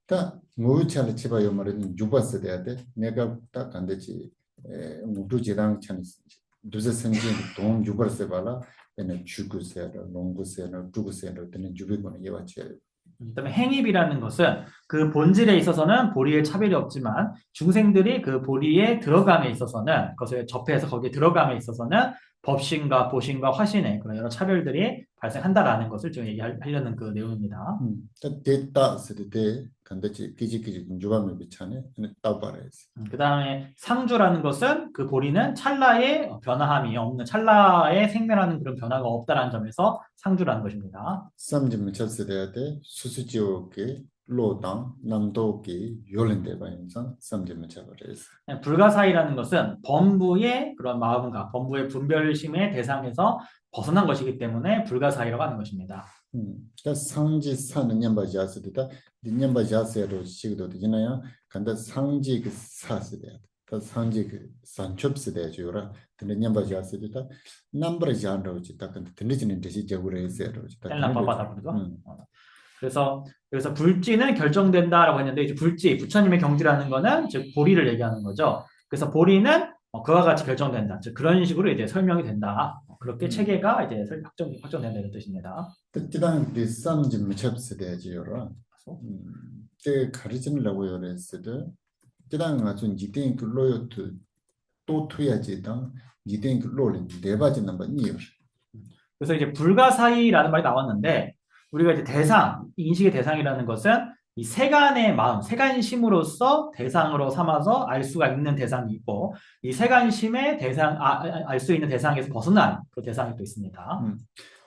다 무차를 집어요 말은 주바스 돼야 돼. 내가 딱 안 되지. 모두 제당 찬 두세 선진 동 주바스 발라 에는 주구세라 농구세라 두구세라 되는 주비고는 예와치. 그다음에 행입이라는 것은 그 본질에 있어서는 보리의 차별이 없지만 중생들이 그 보리에 들어감에 있어서는 그것을 접해서 거기에 들어감에 있어서는 법신과 보신과 화신의 그런 여러 차별들이 발생한다라는 것을 좀 얘기하려는 그 내용입니다. 데이터 세대 간다지 기지기지 주바면 비차네. 따바라스. 그다음에 상주라는 것은 그 보리는 찰나의 변화함이 없는 찰나의 생멸하는 그런 변화가 없다라는 점에서 상주라는 것입니다. 쌈좀 쳤어야 돼. 수수지오게 로당 남도기 요런데 봐인상 쌈좀 쳐버려서. 불가사의라는 것은 범부의 그런 마음과 범부의 분별심의 대상에서 벗어난 것이기 때문에 불가사의라고 하는 것입니다. 그 상지 사는 냠바자스다. 냠바자스로 시기도 되나요? 간다 상지 그 사스다. 그 상지 그 산첩스다 주라. 근데 냠바자스다. 남버지 않으로 지다. 근데 들리지는 대시 적으로 해서요. 텔라 바바다 그러죠. 그래서 불지는 결정된다라고 했는데 이제 불지 부처님의 경지라는 거는 즉 보리를 얘기하는 거죠. 그래서 보리는 그와 같이 결정된다. 즉 그런 식으로 이제 설명이 된다. 그렇게 체계가 이제 확정된다는 뜻입니다. 특히나 그 쌈좀 첩스다 주라. 그 가르치려고 요랬어도 그다음 아주 니땡 그 로요트 또 투야지다. 니땡 그 롤은 네 가지 넘버 니요. 그래서 이제 불가사의라는 말이 나왔는데 우리가 이제 대상, 인식의 대상이라는 것은 이 세간의 마음, 세간심으로서 대상으로 삼아서 알 수가 있는 대상이 있고 이 세간심의 대상, 알 수 있는 대상에서 벗어난 그 대상이 또 있습니다.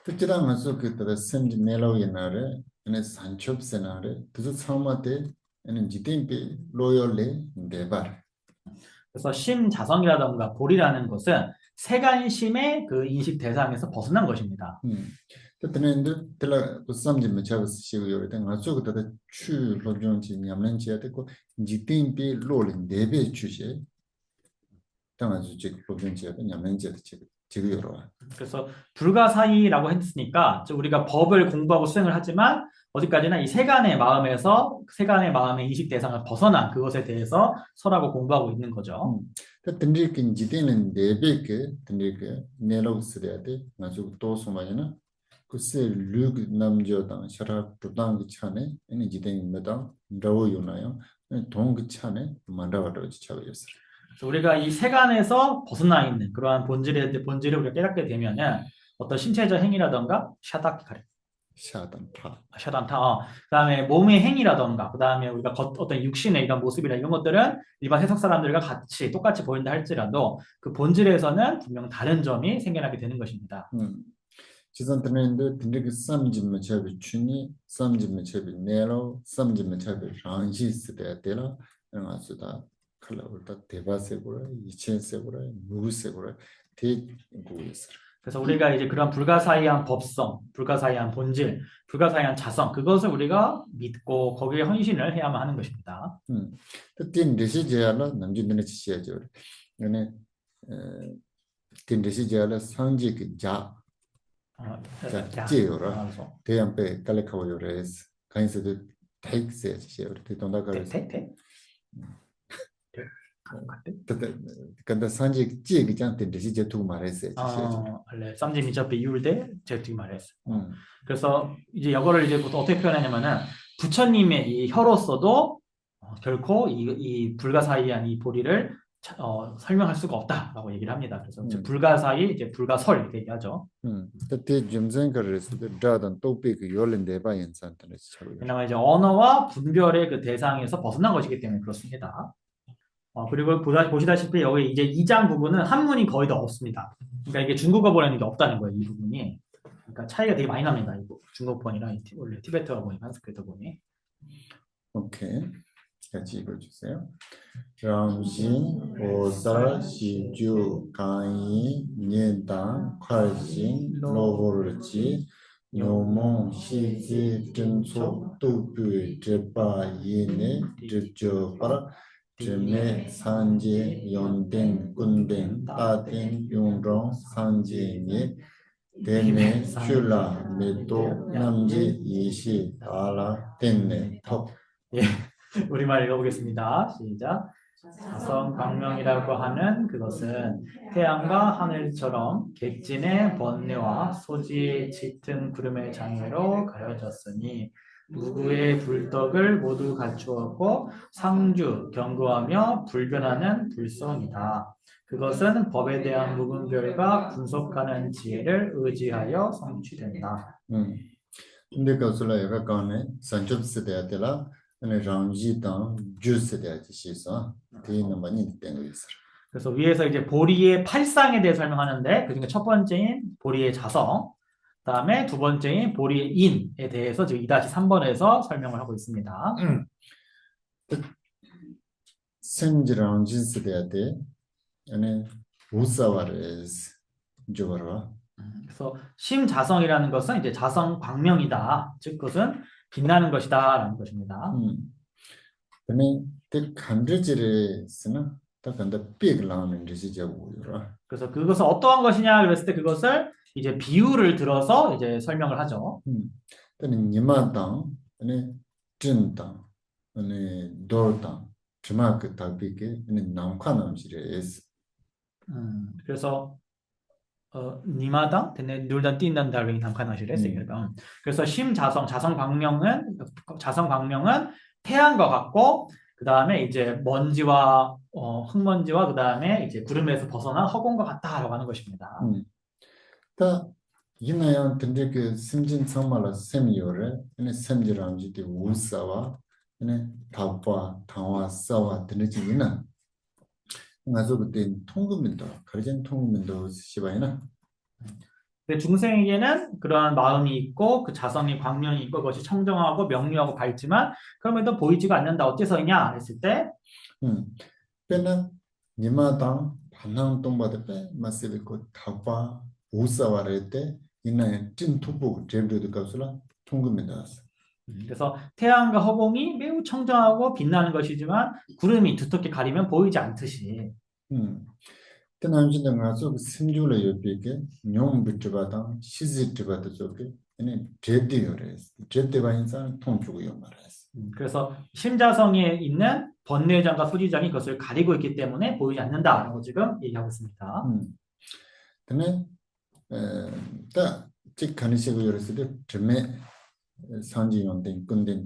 특히나 맞서 그때 샘지 멜로 옛날에 ene 산첩 세나레 그저 사마테 ene 지템페 로열레 데발. 그래서 심자성이라던가 볼이라는 것은 세간심의 그 인식 대상에서 벗어난 것입니다. 그때는데 들라 부sam지 메차스 시고 요때 맞서 그때 추 로존지 냠렌지야 되고 지템페 롤인 데베 추제 당아주 즉 로존지야 냠렌지야 지고 요로. 그래서 불가사의라고 했으니까 우리가 법을 공부하고 수행을 하지만 어디까지나 이 세간의 마음에서 세간의 마음의 인식 대상을 벗어난 그것에 대해서 설하고 공부하고 있는 거죠. 든리kin 지대는 네베게 든리게 네로스레데 아주 또 소마이나 그세 르그 남조당 샤랍 부당 차네 이 지대는 메다 라오 요나요 동그 차네 만다와도 지차고였어. 우리가 이 세간에서 벗어나 있는 그러한 본질을 우리가 깨닫게 되면은 어떤 신체적 행위라던가 샤단타, 그다음에 몸의 행위라던가, 그다음에 우리가 어떤 육신의 이런 모습이나 이런 것들은 일반 해석 사람들과 똑같이 보인다 할지라도 그 본질에서는 분명 다른 점이 생겨나게 되는 것입니다. 지산트는데 든리게 쌈짐을 잡이 추니 쌈짐을 잡이 네로 쌈짐을 잡이 랑시스데 데라 아주다 칼라울다 대바세고라 이첸세고라 무세고라 대고였어. 그래서 우리가 이제 그런 불가사의한 법성, 불가사의한 본질, 불가사의한 자성, 그것을 우리가 믿고 거기에 헌신을 해야만 하는 것입니다. 또 딘듯이 제야라 남진들의 지시야죠. 근데 딘듯이 제야라 상지 자 어, 자, 야, 지요라. 그래서 대양배 깔레카고 요레스. 간이스도 테이크세 지시요. 대동다가르스. 대? 근데 상지 지기 장 딘듯이 제 두고 말했어요. 지시야죠. 원래 쌈지 미처 비율 때 제가 되게 말했어. 음. 그래서 이제 이거를 이제 보통 어떻게 표현하냐면은 부처님의 이 혀로서도 결코 이 불가사의한 이 보리를 설명할 수가 없다라고 얘기를 합니다. 그래서 즉 불가사의 이제 불가설 이렇게 얘기하죠. 그때 점쟁거를 드라던 또삐 요런데 봐 인산들을 차고. 왜냐면 이제 언어와 분별의 그 대상에서 벗어난 것이기 때문에 그렇습니다. 그리고 보시다시피 여기 이제 2장 부분은 한문이 거의 다 없습니다. 그러니까 이게 중국어본에는 게 없다는 거예요, 이 부분이. 그러니까 차이가 되게 많이 납니다. 이거 중국본이랑 원래 티베트어본이랑 산스크리트본이. 오케이. 같이 읽어주세요. 람신, 오살, 시주, 강의, 년당, 콸신, 로보르지, 묘몽, 시지, 전소, 또뷰, 제바, 예네, 제저바라, 제메, 산제, 연댕, 군댕, 따댕, 용롱, 산제예, 데메, 슐라, 메도, 남지, 이시, 다라, 덴네, 턱. 예, 우리말 읽어보겠습니다. 시작. 자성광명이라고 하는 그것은 태양과 하늘처럼 객진의 번뇌와 소지의 짙은 구름의 장애로 가려졌으니 무구의 불덕을 모두 갖추었고 상주, 견고하며 불변하는 불성이다. 그것은 법에 대한 무분별과 분석하는 지혜를 의지하여 성취된다. 근데 그것을 얘가 가네 산첩스 대야텔라 네 랑지당 주스 대야지시서 대는 많이 된 거였어. 그래서 위에서 이제 보리의 팔상에 대해 설명하는데 그중에 첫 번째인 보리의 자성, 그다음에 두 번째인 보리의 인에 대해서 지금 2-3번에서 설명을 하고 있습니다. 생지랑지스 대야테 아니 우사와레스 저거라. 그래서 심자성이라는 것은 이제 자성 광명이다. 즉 그것은 빛나는 것이다라는 것입니다. 근데 그 간드지레스나 딱 근데 빅라는 리시자고요. 그래서 그것은 어떠한 것이냐 그랬을 때 그것을 이제 비유를 들어서 이제 설명을 하죠. 근데 니마당 아니 진당 아니 돌당 주마크 답비게 아니 남카남지레스. 그래서 니마당 근데 눌단 뛴단 달뱅이 담카나시랬어요. 그래서 자성 광명은 태양과 같고 그 다음에 이제 먼지와 흙먼지와 그 다음에 이제 구름에서 벗어난 허공과 같다라고 하는 것입니다. 다 이나양 근데 그 심진 참말라 셈이요래 아니 셈지랑지데 우사와 아니 답과 당화 싸와 드느지는 가서 그때 통금민도 가르진 통금민도 시바이나. 근데 중생에게는 그러한 마음이 있고 그 자성이 광명이 있고 그것이 청정하고 명료하고 밝지만 그럼에도 보이지가 않는다. 어째서이냐 했을 때 빼나 니마당 반항 동바데 빼 마세비고 답과 우사와를 때 이나양 찐 투부 제브르드 값으로 통금민도. 그래서 태양과 허공이 매우 청정하고 빛나는 것이지만 구름이 두텁게 가리면 보이지 않듯이. 때나음진데 가서 심줄을 옆에 뇽부트바다 시즈트바다 저게 아니 제디요레스 제디바 인상 통주고요 말했어. 그래서 심자성에 있는 번뇌장과 소지장이 그것을 가리고 있기 때문에 보이지 않는다라고 지금 얘기하고 있습니다. 근데 딱 직관이시고 요랬을 때 점에 상징용된 근데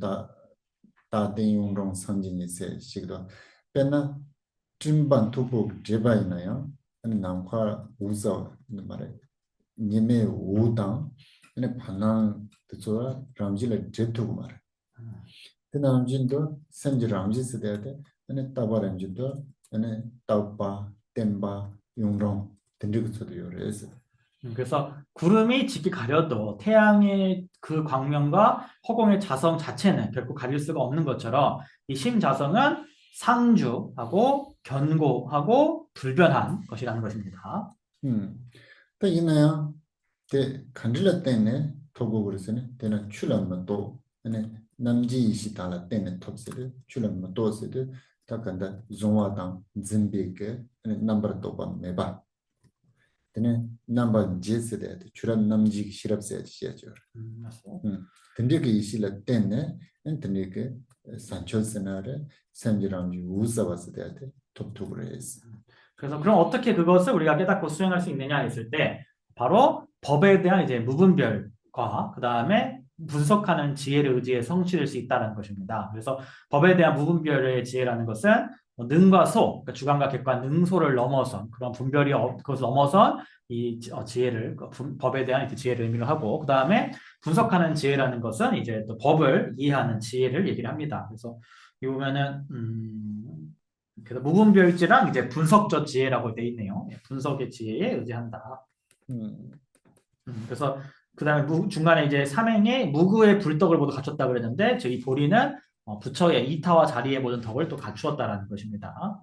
다대용롱 상징이 세시기도 빼나 진반 투부 제바이나요. 아니 남과 우서 말에 님의 우당 아니 반항 뜻으로 람지를 제투고 말해. 그 남진도 선지 람지스 대대 아니 따바람진도 아니 따바 템바 용롱 된지고서도 요래서. 그래서 구름이 짙게 가려도 태양의 그 광명과 허공의 자성 자체는 결코 가릴 수가 없는 것처럼 이 심자성은 상주하고 견고하고 불변한 것이라는 것입니다. 또 이나야 때 간질라 때네 토고 그랬으네 때는 출람만 또 아니 남지 이시달라 때네 톱스를 출람만 또스를 딱간다 종화당 진비게 아니 넘버 또번 매바 때네 넘버 제스데 출람 남지 시럽세 지야죠 맞습니다. 근데 그 이시라 때네 근데 그 산초스나를 샘지랑지 우사바스데 톱토그레스 그래서 그럼 어떻게 그것을 우리가 깨닫고 수행할 수 있느냐 했을 때 바로 법에 대한 이제 무분별과 그 다음에 분석하는 지혜를 의지해 성취될 수 있다는 것입니다. 그래서 법에 대한 무분별의 지혜라는 것은 능과 소, 그러니까 주관과 객관, 능소를 넘어선 그런 분별이 그것을 넘어선 이 지혜를 법에 대한 그 지혜를 의미를 하고 그 다음에 분석하는 지혜라는 것은 이제 또 법을 이해하는 지혜를 얘기를 합니다. 그래서 이 보면은 그래서 무분별지랑 이제 분석적 지혜라고 돼 있네요. 분석의 지혜에 의지한다. 그래서 그다음에 중간에 이제 삼행에 무구의 불덕을 모두 갖췄다 그랬는데 저희 보리는 부처의 이타와 자리의 모든 덕을 또 갖추었다라는 것입니다.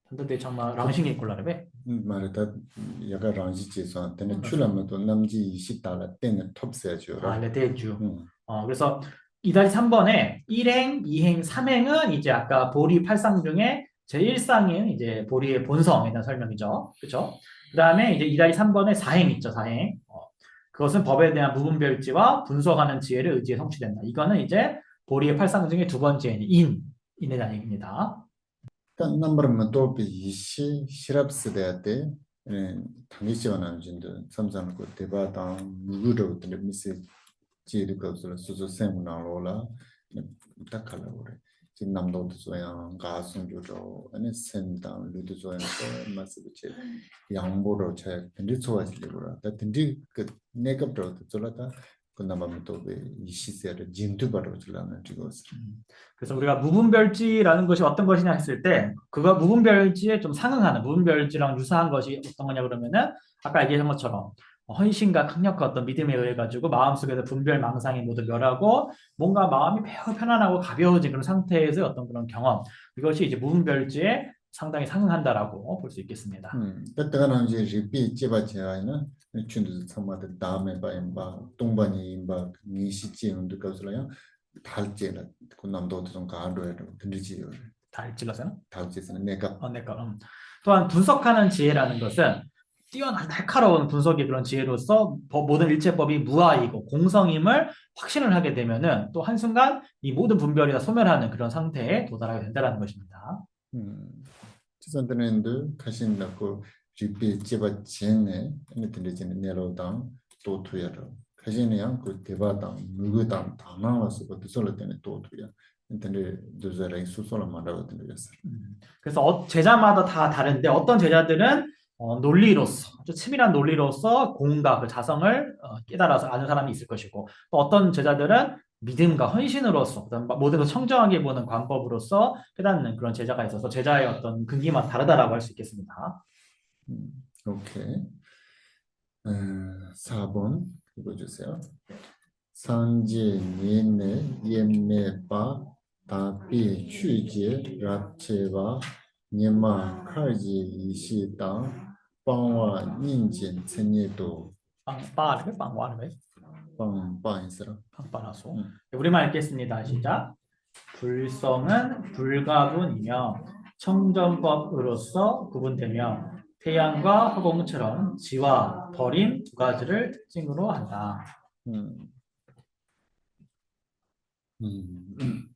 근데 정말 랑싱이 꼴라르베. 말다 야가 랑지지서 때는 출라면도 남지 20달러 때는 톱세죠. 아, 레테주. 그래서 이다리 3번에 1행, 2행, 3행은 이제 아까 보리 8상 중에 제1상인 이제 보리의 본성에 대한 설명이죠. 그렇죠? 그다음에 이제 이다리 3번에 4행 있죠. 4행. 그것은 법에 대한 무분별지와 분석하는 지혜를 의지해 성취된다. 이거는 이제 보리의 8상 중에 두 번째인 인에 대한 얘기입니다. 단 넘버면 또 비시 시랍스데 때 당기시원한 진도 삼삼 그 대바당 누구로 들 미세 지르거서 수수생문나로라 딱하라고 그래. 지금 남도도 조야 가슴조로 아니 샘당 루도 조야 마스비체 양보로 제 근데 좋아지려고 다 근데 그 내가부터 졸라다 그나마면 또이 시세를 진두바로 줄라는 이것을 그래서 우리가 무분별지라는 것이 어떤 것이냐 했을 때 그거 무분별지에 좀 상응하는 무분별지랑 유사한 것이 어떤 거냐 그러면은 아까 얘기한 것처럼 헌신과 강력한 어떤 믿음에 의해 가지고 마음속에서 분별 망상이 모두 멸하고 뭔가 마음이 매우 편안하고 가벼워진 그런 상태에서 어떤 그런 경험 이것이 이제 무분별지에 상당히 상응한다라고 볼 수 있겠습니다. 그때가 이제 리피 집어져야는 춘도 참마다 다음에 봐임바 동반이 임바 니시지 운도 가서라요 달제라 그 남도도 좀 가로에 들리지요 다 일찔러서는? 달제는 내가 내가. 또한 분석하는 지혜라는 것은 뛰어난 날카로운 분석의 그런 지혜로서 모든 일체법이 무아이고 공성임을 확신을 하게 되면은 또 한순간 이 모든 분별이 다 소멸하는 그런 상태에 도달하게 된다는 것입니다. 지선들은도 가신다고 리피 집어지네 이렇게 들리지는 내로당 또 투여로 가신이양 그 대바당 누구당 다 나와서 그 솔로 때문에 또 투여 근데 도저히 수소를 말하고 들렸어요. 그래서 제자마다 다 다른데 어떤 제자들은 논리로서 아주 치밀한 논리로서 공과 그 자성을 깨달아서 아는 사람이 있을 것이고 또 어떤 제자들은 믿음과 헌신으로서 그다음 모든 걸 청정하게 보는 관법으로서 깨닫는 그런 제자가 있어서 제자의 어떤 근기마다 다르다라고 할 수 있겠습니다. 오케이. 4번 읽어주세요. 상지 니네 예매바 다비 취제 랍체와 니마 카지 이시당 방와 닌진 천예도 빵빠르게 빵와르게 빵빵이스라 빵빠라소 우리말 읽겠습니다. 시작. 불성은 불가분이며 청정법으로서 구분되며 태양과 화공처럼 지와 버림 두 가지를 특징으로 한다.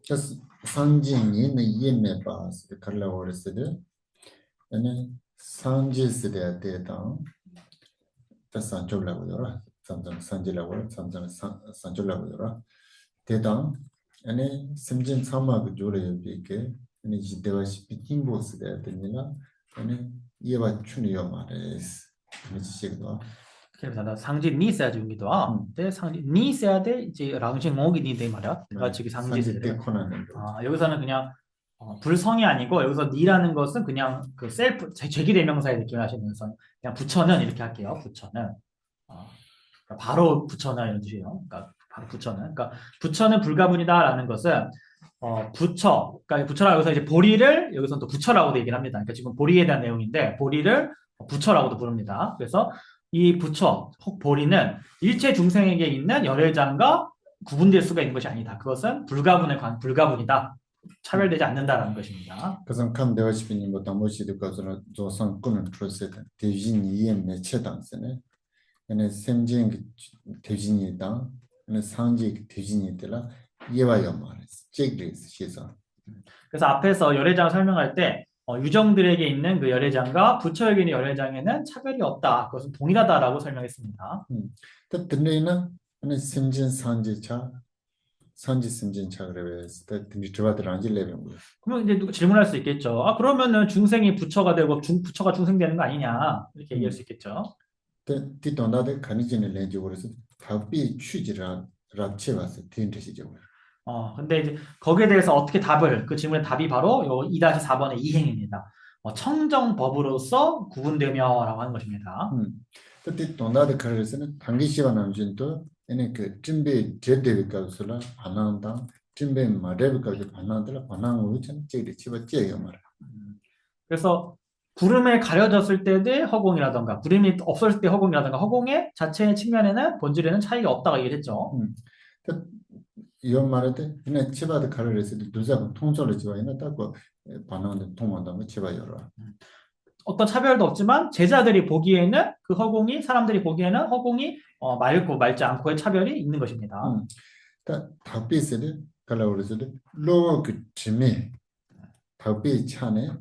그래서 상진이는 예매바 칼라고 그랬어요. 아니 상지스데 대당 산졸라고 그러라. 산지라고 그래. 산졸라고 그러라. 대당 아니 심진 사마그 조례에 비게 아니 지대와시 피팅보스데 되니라 아니 이와 춘이요 말레스 그렇지 시기도 그래서 상지 니세야 중기도 때 상지 니세야 돼 이제 랑싱 오기 니데 말이야. 내가 지금 상지세래. 여기서는 그냥 불성이 아니고 여기서 니라는 것은 그냥 그 셀프 제기 대명사의 느낌을 하시면서 그냥 부처는 이렇게 할게요. 부처는 그러니까 바로 부처나 이런 뜻이에요. 그러니까 바로 부처는 그러니까 부처는 불가분이다라는 것은 부처 그러니까 부처라고 여기서 이제 보리를 여기서 또 부처라고도 얘기를 합니다. 그러니까 지금 보리에 대한 내용인데 보리를 부처라고도 부릅니다. 그래서 이 부처 혹 보리는 일체 중생에게 있는 열애장과 구분될 수가 있는 것이 아니다. 그것은 불가분이다. 차별되지 않는다라는 것입니다. 그래서 감 대화시키는 것 나머지도 가서는 조선 꾼을 풀었을 대진 이해 매체당선에 얘네 샘진 대진이다. 얘네 상지 대진이더라. 이해와요 말했어. 잭레스 시선. 그래서 앞에서 열애장을 설명할 때 유정들에게 있는 그 열애장과 부처에게 있는 열애장에는 차별이 없다. 그것은 동일하다라고 설명했습니다. 또 듣는 얘네 샘진 상지차 상지 샘진차 그래서 듣니 들어들 안 질래면 뭐. 그러면 이제 누가 질문할 수 있겠죠. 아, 그러면은 중생이 부처가 되고 부처가 중생 되는 거 아니냐? 이렇게 얘기할 수 있겠죠. 뒤동나데 간이진을 렌즈 그래서 답이 취지라 랍체 봤어. 뒤인듯이죠. 근데 이제 거기에 대해서 어떻게 그 질문의 답이 바로 요 2-4번의 이행입니다. 청정법으로서 구분되며라고 하는 것입니다. 그때 동나드 카르스는 단기시와 남진도 얘네 그 준비 제대비까지라 반한다 준비 마레비까지 반한다 반항으로 참 제일 집어째요 말. 그래서 구름에 가려졌을 때의 허공이라던가 구름이 없었을 때 허공이라던가 허공의 자체의 측면에는 본질에는 차이가 없다고 얘기했죠. 그 이런 말할 때 얘네 치바드 카르스도 두자고 통솔을 집어 얘네 딱고 반항도 통한다고 치바 열어. 어떤 차별도 없지만 제자들이 보기에는 그 허공이 사람들이 보기에는 허공이 맑고 맑지 않고의 차별이 있는 것입니다. 답비스를 갈라오르스를 로어 그 짐에 답비 차네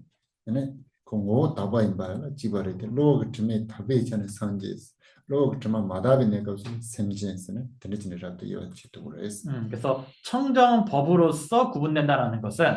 얘네 공고 답바인 바라 지바르데 로어 그 짐에 답비 차네 산제스 로어 그 짐만 마다비 내가 센젠스는 드네진이라도 이어지도 그랬어. 그래서 청정법으로서 구분된다라는 것은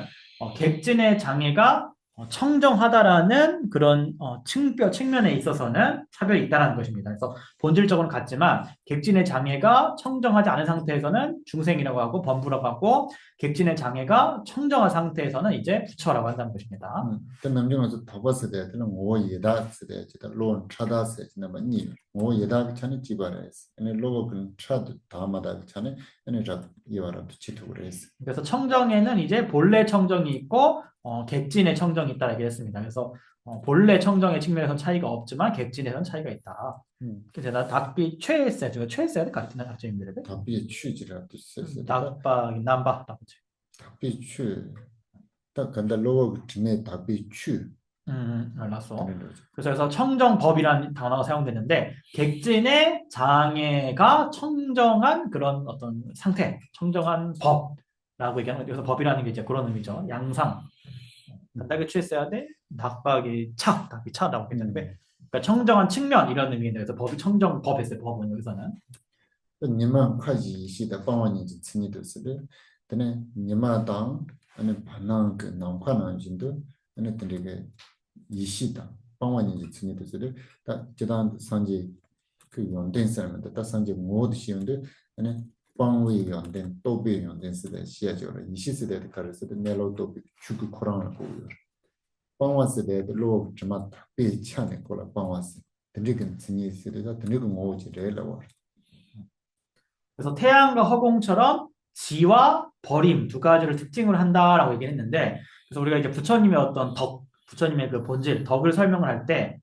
객진의 장애가 청정하다라는 그런 측면에 있어서는 차별이 있다라는 것입니다. 그래서 본질적으로는 같지만 객진의 장애가 청정하지 않은 상태에서는 중생이라고 하고 범부라고 하고 객진의 장애가 청정한 상태에서는 이제 부처라고 한다는 것입니다. 그 남중에서 답봤을 때 그는 오 예다 쓰대 지다 론 차다세 지나면 오 예다 차네 지바라스 얘네 로고 그 차도 다마다 차네 얘네 잡 이와라 치토 그랬어. 그래서 청정에는 이제 본래 청정이 있고 객진의 청정이 있다고 얘기했습니다. 그래서 본래 청정의 측면에서는 차이가 없지만 객진에서는 차이가 있다. 그래서 나 닭비 최세 제가 최세를 가르치는 학생님들에게 답비 취지라도 쓰세. 닭바 남바 답지. 답비 취. 딱 간다 로고 그 짐에 답비 취. 알았어. 되는 거죠. 그래서 청정법이라는 단어가 사용되는데 객진의 장애가 청정한 그런 어떤 상태, 청정한 법라고 얘기하는 거죠. 그래서 법이라는 게 이제 그런 의미죠. 양상. 단닥에 취했어야 돼. 닭이 차라고 했는데 그러니까 청정한 측면 이런 의미인데 그래서 법이 청정법했어요. 법은 여기서는. 니만 카지 시다 방원인지 친이도스를 근데 니마당 아니 반항 그 남과는 진도 아니 되게 이시다 방원인지 친이도스를 다 제단 산지 그 연된 사람한테 다 산지 모두 시운데 아니 방위 연된 또비 연된 세대 시야적으로 이시세대 가르스도 멜로도 주그 코랑을 보고요 방원세대 로 좀 답이 차네 거라 방원세 되게 친이세대가 되게 모지래라고 그래서 태양과 허공처럼 지와 버림 두 가지를 특징을 한다라고 얘기를 했는데 그래서 우리가 이제 부처님의 어떤 부처님의 그 본질, 덕을 설명을 할 때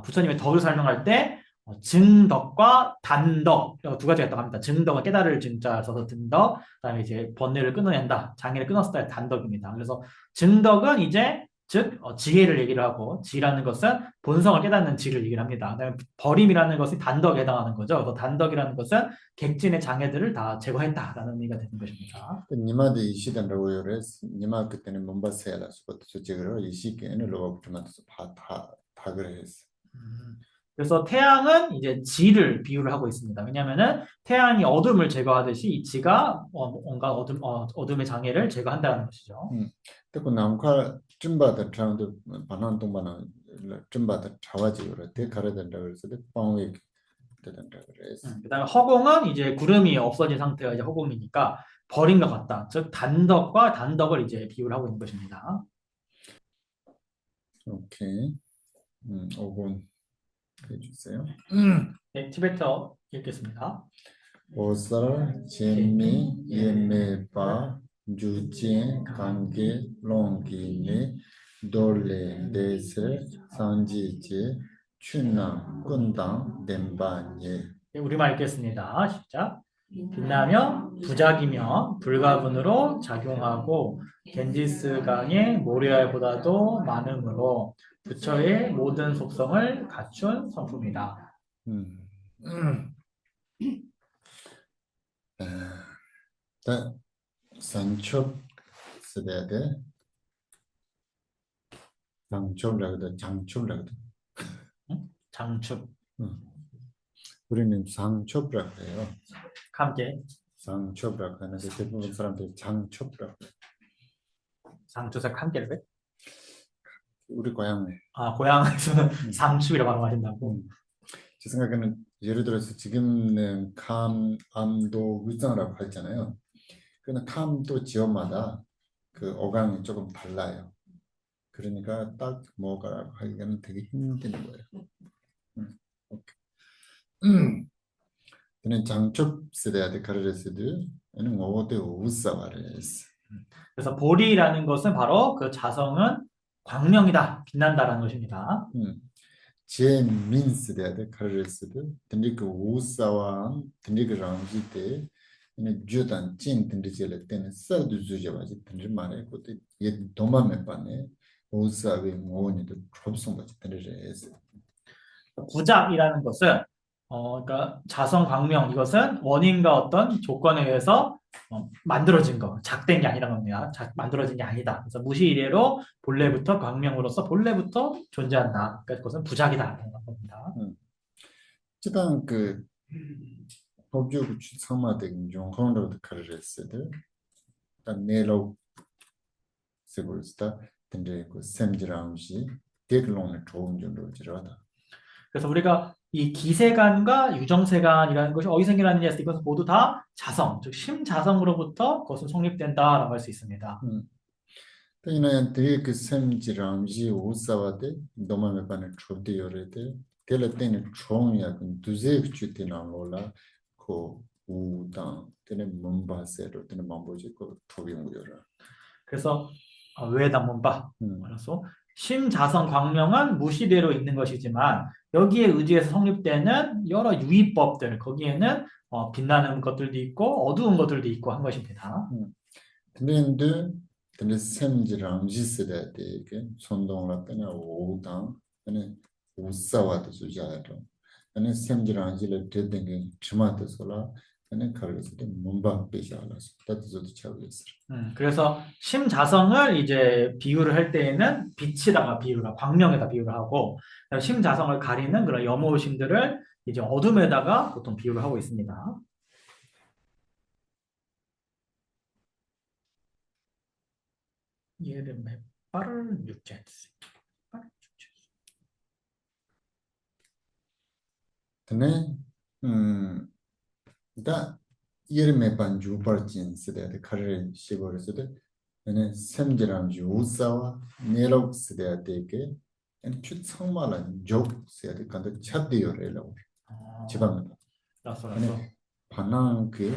부처님의 덕을 설명할 때 증덕과 단덕 두 가지가 있다고 합니다. 증덕은 깨달을 증자 써서 등덕, 그다음에 이제 번뇌를 끊어낸다, 장애를 끊었을 때 단덕입니다. 그래서 증덕은 이제 즉 지혜를 얘기를 하고 지라는 것은 본성을 깨닫는 지를 얘기를 합니다. 그다음에 버림이라는 것이 단덕에 해당하는 거죠. 그래서 단덕이라는 것은 객진의 장애들을 다 제거했다라는 의미가 되는 것입니다. 니마도 이시단다고 요래스 니마 그때는 몬바세라 스포트 조직으로 이시게는 로그트만서 다 그랬어. 그래서 태양은 이제 지를 비유를 하고 있습니다. 왜냐하면은 태양이 어둠을 제거하듯이 이 지가 뭔가 어둠의 장애를 제거한다는 것이죠. 또 남과 쯤바다 트라운드 바난 동바나 쯤바다 자와지로 대 가려된다 그래서 방위 되던다 그랬어. 그다음에 허공은 이제 구름이 없어진 상태가 이제 허공이니까 버린 것 같다. 즉 단덕과 단덕을 이제 비유를 하고 있는 것입니다. 오케이. 5분 해주세요. 네, 티베트어 읽겠습니다. 오살 제미 예메바 주제 관계 롱기네 돌레 데세 산지제 춘남, 꾼당, 덴반, 예. 우리말 읽겠습니다. 시작. 빛나며 부작이며 불가분으로 작용하고 겐지스강의 모리알보다도 많으므로 부처의 모든 속성을 갖춘 성품이다. 음. 음, 다 산첩 쓰대야 돼. 장첩이라고도 장첩이라고도. 장축, 음. 우리는 상첩이라고 해요. 함께 상첩이라고 하는데 대부분 사람들이 장첩이라고 해요. 상추색 함께를 왜? 우리 고향에. 아, 고향에서는 상축이라고 말하신다고. 제 생각에는 예를 들어서 지금은 감, 암도, 의성이라고 했잖아요. 그러나 감도 지역마다 그 어감이 조금 달라요. 그러니까 딱 뭐가라고 하기에는 되게 힘든 거예요. 오케이. 그는 장첩 세대한테 가르쳤을 때는 어디 우사와레스. 그래서 보리라는 것은 바로 그 자성은 광명이다, 빛난다라는 것입니다. 제 민스대한테 가르쳤을 때 근데 그 우사와 근데 그 랑지때 네 주단 찐 근데 제일 때는 썰도 주저가지 근데 말해 그때 얘 도마매 빠네 우사의 모니도 접속 같이 들으래서 구작이라는 것은 그러니까 자성 광명 이것은 원인과 어떤 조건에 의해서 만들어진 거, 작된 게 아니란 겁니다. 만들어진 게 아니다. 그래서 무시 이래로 본래부터 광명으로서 본래부터 존재한다. 그래서 그것은 부작이다라는 겁니다. 지단 그 법규 상마된 용건으로 가르쳤을 때 내로 세고스다 근데 그 샘지랑시 대글롱의 좋은 정도로 지르다. 그래서 우리가 이 기세관과 유정세관이라는 것이 어디서 생겨나느냐 했을 때 이것은 모두 다 자성, 즉 심자성으로부터 그것은 성립된다라고 할 수 있습니다. 그냥 되게 그 샘지랑시 우사와데 도마메 바네 초디요레데 텔레 때는 총이야 그 두제 주티나 몰라 그 우당 때는 몸바세로 때는 mam보지 그 초빙고요라. 그래서 왜 당문바? 음. 그래서 심자성 광명은 무시대로 있는 것이지만 여기에 의지해서 성립되는 여러 유의법들 거기에는 빛나는 것들도 있고 어두운 것들도 있고 한 것입니다. 근데 근데 샘지랑시 세대 되게 손동을 때는 우당 때는 우사와도 주자로 ane semjiran jile dedenge chimata sola ane kargasa de mumba bejalas tat zodu chawyesir. 그래서 심자성을 이제 비유를 할 때에는 빛에다가 비유를 하고 광명에다 비유를 하고 심자성을 가리는 그런 염호심들을 이제 어둠에다가 보통 비유를 하고 있습니다. 예름의 빠를 육제스. Tene da yerme banju parjin sede de karre shigor sede ane semjiran ju usawa nelok sede de ke ane chut sangmala jok sede kanda chadde yorela 지방은 라서 ane 반항 그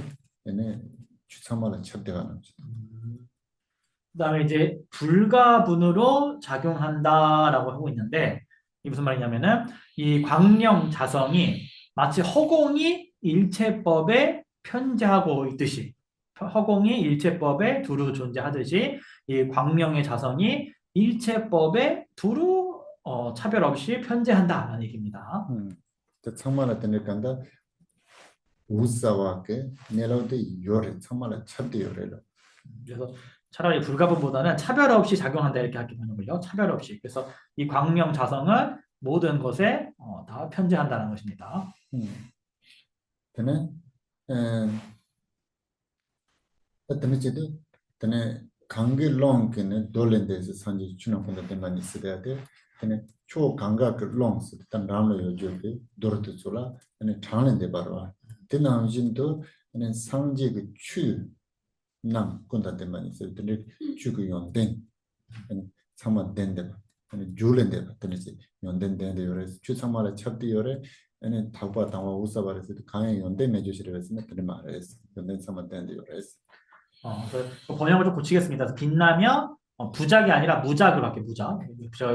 ane chut sangmala chadde 가는 그다음에 이제 불가분으로 작용한다라고 하고 있는데 이 무슨 말이냐면은 이 광명 자성이 마치 허공이 일체법에 편재하고 있듯이 허공이 일체법에 두루 존재하듯이 이 광명의 자성이 일체법에 두루 차별 없이 편재한다라는 얘기입니다. sangmala tene kanda 우사와 그 내려도 요래 sangmala chadde yorela. 그래서 차라리 불가분보다는 차별 없이 작용한다 이렇게 하게 되는 거죠. 차별 없이. 그래서 이 광명 자성은 모든 것에 다 편재한다는 것입니다. tene tene chido tene 강기 롱케네 돌렌데스 산지 추나콘데 데만이 쓰대야데 tene 초 강가 그 롱스 단 라노 요조게 도르트 솔라 tene 장렌데 바로 tene 안진도 tene 상지 그추남 콘다 데만이 쓰 tene 추그 연된 tene 상마 된데 tene 줄렌데 tene 연된 된데 요레 추 상마라 찹디 요레 tene 타바 타와 우사바레스 강에 연된 내주시레스 tene 마레스 연된 상마 된데 요레스 그래서 번역을 좀 고치겠습니다. 그래서 빛나며 부작이 아니라 무작으로 할게 무작.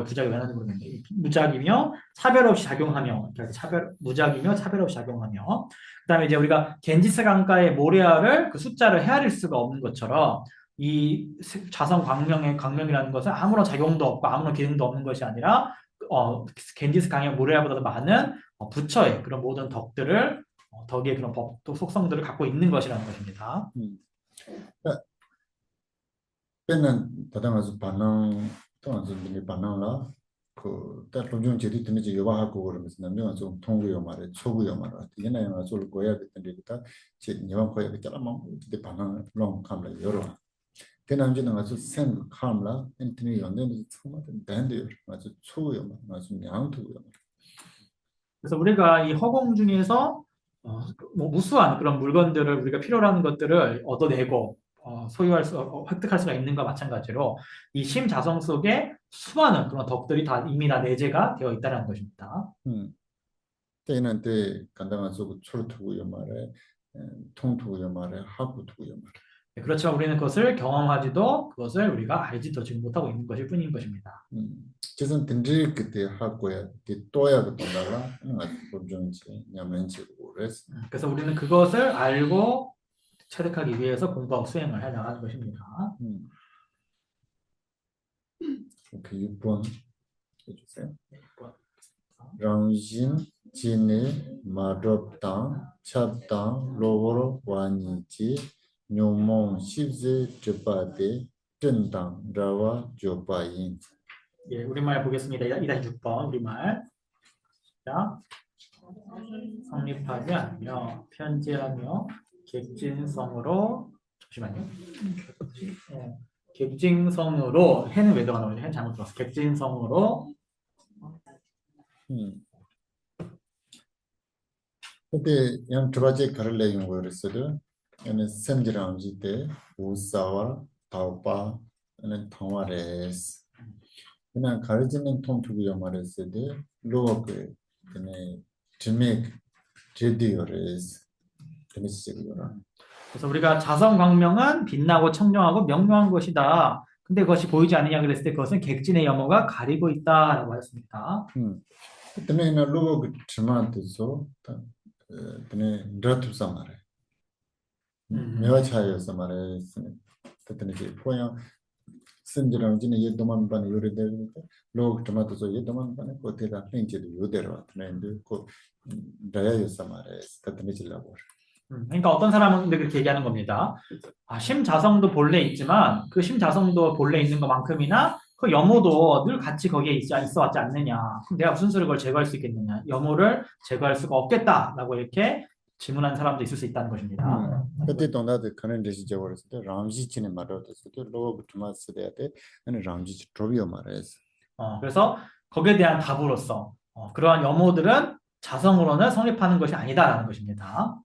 부작이 왜 나는지 모르겠는데 무작이며 차별 없이 작용하며 그러니까 무작이며 차별 없이 작용하며 그다음에 이제 우리가 겐지스 강가의 모래알을 그 숫자를 헤아릴 수가 없는 것처럼 이 자성 광명이라는 것은 아무런 작용도 없고 아무런 기능도 없는 것이 아니라 겐지스 강의 모래알보다도 많은 부처의 그런 모든 덕의 그런 속성들을 갖고 있는 것이라는 것입니다. 때는 다당아서 반응 또 완전 이제 반응라 그딱 로중 제리 되는 지 요하고 그러면서 남녀가 좀 통구요 말에 초구요 말에 얘네가 좀 고야 됐는데 기타 제 여왕 거야 그 짜라만 이제 반응 롱 감라 여러 그 남자는 아주 생 감라 엔트니 연대는 정말 된대 아주 초구요 말 아주 양투구요 그래서 우리가 이 허공 중에서 뭐 무수한 그런 물건들을 우리가 필요로 하는 것들을 얻어내고 획득할 수가 있는 것과 마찬가지로 이 심자성 속에 수많은 그런 덕들이 다 이미 다 내재가 되어 있다는 것입니다. 때는 때 간단한 속 초르투구요 말에 통투구요 말에 하구투구요 말에 그렇지만 우리는 그것을 경험하지도 그것을 우리가 알지도 지금 못하고 있는 것일 뿐인 것입니다. 지금 든지 그때 할 거야. 또야 그 돈달라. 아주 좀 냐면지 그래서 그래서 우리는 그것을 알고 체득하기 위해서 공부하고 수행을 해 나가는 것입니다. 그 6번 해주세요. 랑진 진의 마럽당 찹당 로보로 와니지 뇽몽 십세 즈바데 쩐당 라와 조바인 예, 우리말 보겠습니다. 2-6번 우리말. 자, 성립하며 편지하며 객진성으로 잠시만요. 객진성으로 해는 왜 들어가나 해 잘못 들었어. 객진성으로 그때 양 두 가지 가를 내용 그랬어도 얘는 샘지랑 지때 우사와 다오빠 얘는 통화레스 그냥 가르치는 통투구요 말했을 때 로그 그네 드맥 제디오레스 그네 시작이더라 그래서 우리가 자성광명은 빛나고 청정하고 명료한 것이다. 근데 그것이 보이지 않느냐 그랬을 때 그것은 객진의 염호가 가리고 있다라고 하였습니다. 그때는 로그 드마트서 그네 드라투사 말해 매화 차이여서 말했으니 그때는 이제 포양 선지랑 지는 이 도만 반에 요리되고 로그 드마트서 이 도만 반에 거기다 렌치도 요대로 왔는데 그 다야여서 말해 그때는 질라고 그러니까 어떤 사람은 그렇게 얘기하는 겁니다. 심자성도 본래 있지만 그 심자성도 본래 있는 것만큼이나 그 염호도 늘 같이 거기에 있어 왔지 않느냐. 그럼 내가 무슨 수를 그걸 제거할 수 있겠느냐. 염호를 제거할 수가 없겠다라고 이렇게 질문하는 사람도 있을 수 있다는 것입니다. 그때 또 나도 그런 데시 저거였을 때 람지치는 말었을 때 로그 드마스 돼야 돼. 나는 람지치 드로비오 말했어. 그래서 거기에 대한 답으로서 그러한 염호들은 자성으로는 성립하는 것이 아니다라는 것입니다.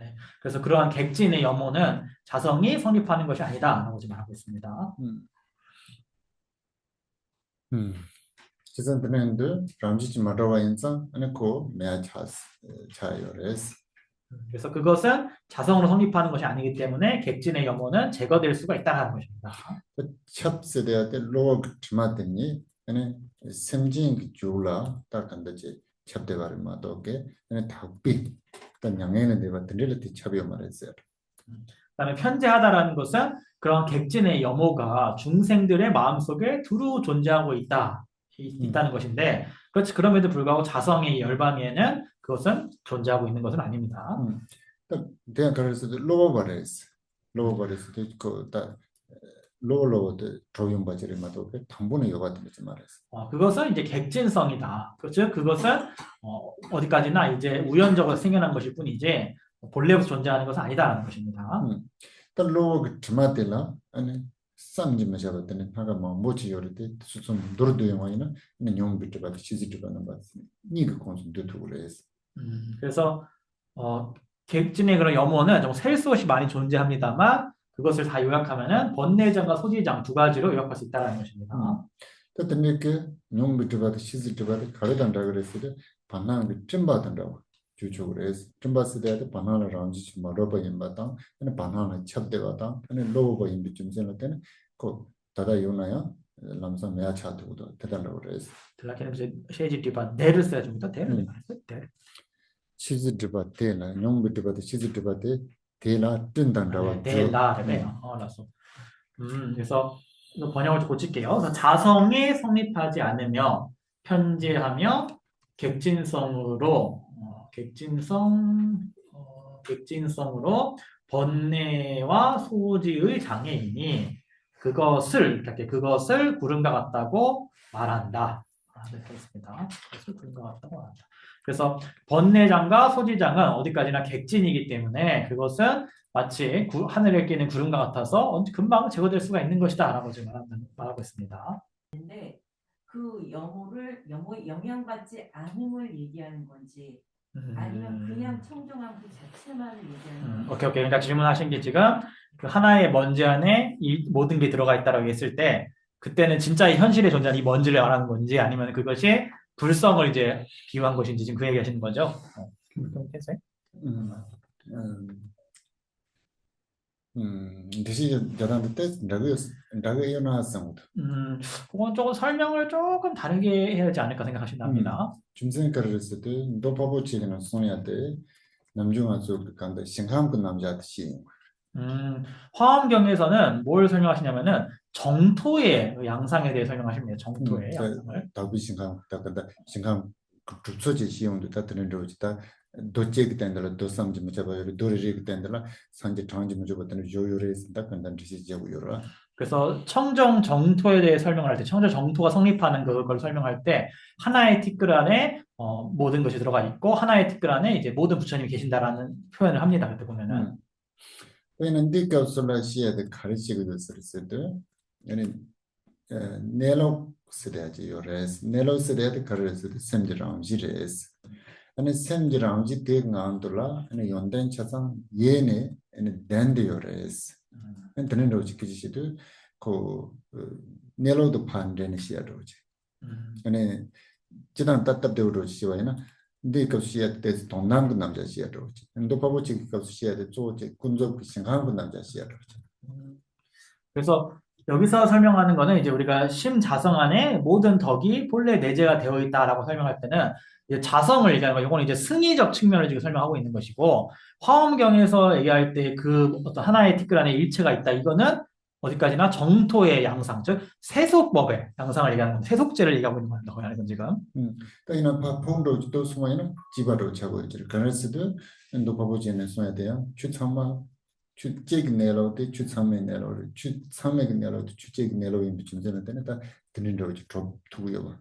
네. 그래서 그러한 객진의 염호는 자성이 성립하는 것이 아니다라고 지금 말하고 있습니다. 지선 드는데 람지치 말어와 인상 아니 고 내가 차요레스. 그래서 그것은 자성으로 성립하는 것이 아니기 때문에 객진의 염호는 제거될 수가 있다는 것입니다. 찹스돼야 돼 로그 드마더니 아니 sem진 줄라 딱 간다지 찹대가를 마도게 아니 닭비 일단 양해는 내가 들릴때 찹이요 말했어요. 그다음에 편재하다라는 것은 그런 객진의 염호가 중생들의 마음속에 두루 존재하고 있다는 것인데 그렇지 그럼에도 불구하고 자성의 열반에는 그것은 존재하고 있는 것은 아닙니다. 내가 그래서 로버거레스 그다 로로드 조용 바지를 마도 그 당분의 요가 되지 말았어. 그것은 이제 객진성이다. 그렇죠? 그것은 어디까지나 이제 우연적으로 생겨난 것일 뿐이지 본래부터 존재하는 것은 아니다라는 것입니다. 또 로그 드마텔라 아니 삼지만 잡았더니 하가 뭐 뭐지 요리데 수좀 노르도 영화이나 는 용비트 받 시지트 받는 거 같습니다. 니가 콘센트 두고 그래서. 그래서 객진의 그런 염호는 좀 셀 수 없이 많이 존재합니다만 그것을 다 요약하면은 번뇌장과 소지장 두 가지로 요약할 수 있다는 것입니다. 또 근데 용비트 받 시지트 받 가르단다 그랬을 때 반나는 그 찜받는다고 주축을 해서 찜받을 때 반나를 람지 좀 러버 임바당 아니 반나는 첩대가당 아니 로버 임비 좀 생길 때는 그 다다 요나야 람사 메야 차도도 대단하고 그래서 들라케는 이제 셰지 디바 데를 써야 됩니다. 데를 음 말했어요. 데. 치즈 디바 테나 용비 디바데 치즈 디바데 테나 뜬단다와 주 데라래요. 알았어. 그래서 이거 번역을 좀 고칠게요. 그래서 자성이 성립하지 않으며 편제하며 객진성으로 번뇌와 소지의 장애인이 그것을 구름과 같다고 말한다. 이렇게 있습니다. 그것을 구름과 같다고 말한다. 그래서 번뇌장과 소지장은 어디까지나 객진이기 때문에 그것은 마치 하늘에 끼는 구름과 같아서 금방 제거될 수가 있는 것이다 라고 지금 말하고 있습니다. 그 영어의 영향받지 않음을 얘기하는 건지 아니면 그냥 청정함 그 자체만을 얘기하는 건지. 오케이. 그러니까 질문하신 게 지금 그 하나의 먼지 안에 이 모든 게 들어가 있다라고 했을 때 그때는 진짜 이 현실에 존재하는 이 먼지를 말하는 건지 아니면 그것이 불성을 이제 비유한 것인지 지금 그 얘기 하시는 거죠? 됐어요? 대시 저단도 때 라그 요나상도 그건 조금 설명을 조금 다르게 해야 되지 않을까 생각하신답니다. 중생가르스 때 도파보치는 소냐데 남중아서 간다 신함 남자듯이 화엄경에서는 뭘 설명하시냐면은 정토의 양상에 대해 설명하십니다. 정토의 양상을. 다비 신함 다간다 신함 급소지 시용도 다 드는 로지다 도체기 된들 도삼지 무자바요 도리리 된들 산지 장지 무자바는 요요레 있다 간단 지지하고 요라 그래서 청정 정토에 대해 설명을 할 때, 청정 정토가 성립하는 그걸 설명할 때 하나의 티끌 안에 모든 것이 들어가 있고 하나의 티끌 안에 이제 모든 부처님이 계신다라는 표현을 합니다. 그때 보면은. 왜냐면 디카솔라시아의 가르치고 있을 때 아니 네로 쓰야지 요레스 네로 쓰야지 가르스 샘지랑 지레스 아니 샘지랑 지 대강안돌라 아니 연된 차상 예네 아니 댄데 요레스 엔터는 로직기지도 그 네로도 판데는 시야로지 아니 지난 답답되고 로지와이나 근데 시야 때 동남그 남자 시야로지 또 바보지 시야 때 조제 군족 생각한 남자 시야로지 그래서 여기서 설명하는 거는 이제 우리가 심자성 안에 모든 덕이 본래 내재가 되어 있다라고 설명할 때는 이제 자성을 얘기하는 거, 이거는 이제 승의적 측면을 지금 설명하고 있는 것이고, 화엄경에서 얘기할 때 그 어떤 하나의 티끌 안에 일체가 있다. 이거는 어디까지나 정토의 양상, 즉 세속법의 양상을 얘기하는 겁니다. 세속제를 얘기하고 있는 거라고 하는 건 지금. 그러니까 파풍도 또 숨어있는 지바로 차고 있죠. 그래서도 또 바보지는 숨어야 돼요. 추참마 추직 내로도 추참매 내로를 추참매 내로도 추직 내로인 비춘전에 때는 다 드는 로 두고요.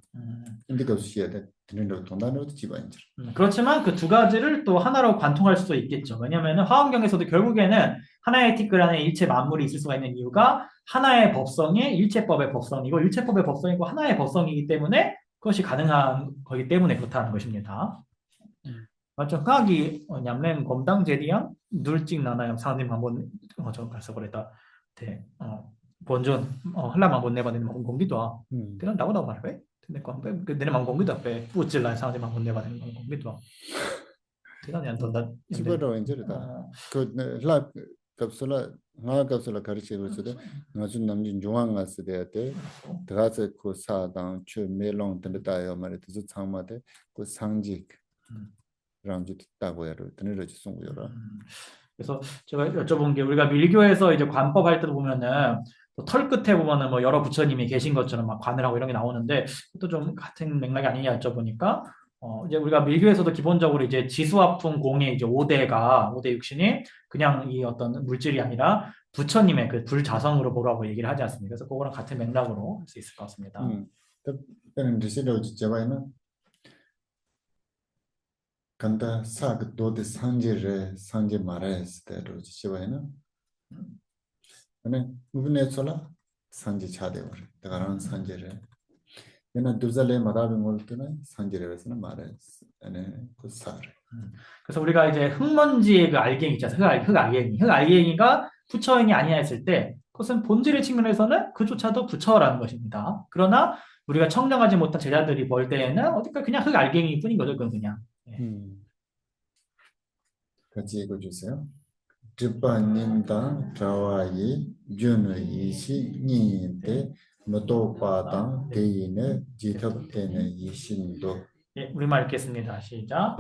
근데 그 시에 드는 로 동단으로 지바인지. 그렇지만 그 두 가지를 또 하나로 관통할 수도 있겠죠. 왜냐하면 화엄경에서도 결국에는 하나의 티끌 안에 일체 만물이 있을 수가 있는 이유가 하나의 법성이 일체법의 법성이고 일체법의 법성이고 하나의 법성이기 때문에 그것이 가능한 거기 때문에 그렇다는 것입니다. 맞죠? 까기 냠렘 검당 제디양 눌찍 나나요? 상님 한번 저 가서 그랬다. 대 본전 한라만 한번 내봤는데 뭐 공기도 와. 내가 나보다 말해. 근데 내가 공기도 앞에 뿌질라 상님 한번 내봤는데 공기도 와. 대단히 안 돈다. 지바로 인제다. 그라 갑술라 나 갑술라 가르치고 있어도 아주 남진 중앙 갔을 때 들어가서 그 사당 추 멜롱 된다요 말이지 참마데 그 상직 ramji tago야로 드늘어지 송고요라. 그래서 제가 여쭤본 게 우리가 밀교에서 이제 관법 할 때도 보면은 털 끝에 보면은 뭐 여러 부처님이 계신 것처럼 막 관을 하고 이런 게 나오는데 또 좀 같은 맥락이 아니냐 여쭤보니까 이제 우리가 밀교에서도 기본적으로 이제 지수화풍 공의 이제 5대 육신이 그냥 이 어떤 물질이 아니라 부처님의 그 불자성으로 보라고 얘기를 하지 않습니까? 그래서 그거랑 같은 맥락으로 할 수 있을 것 같습니다. 특별히 드시러 제바이는 간다 사그 도데 상제 말아스 때로 제바이는 아니 무브네솔라 상제 차대वर 다가란 상제를 얘는 두잘레 마다비 몰트는 상제를 말아스 아니 그 사르 그래서 우리가 이제 흙먼지의 그 알갱이 있잖아요. 흙알갱이가 부처인이 아니야 했을 때 그것은 본질의 측면에서는 그조차도 부처라는 것입니다. 그러나 우리가 청정하지 못한 제자들이 볼 때에는 어디까 그냥 흙알갱이 뿐인 거죠. 그건 그냥. 같이 읽어주세요. 드바님당 자와이 준의 이시 니인데 모토바당 대인의 지턱되는 이신도 예, 우리말 읽겠습니다. 시작.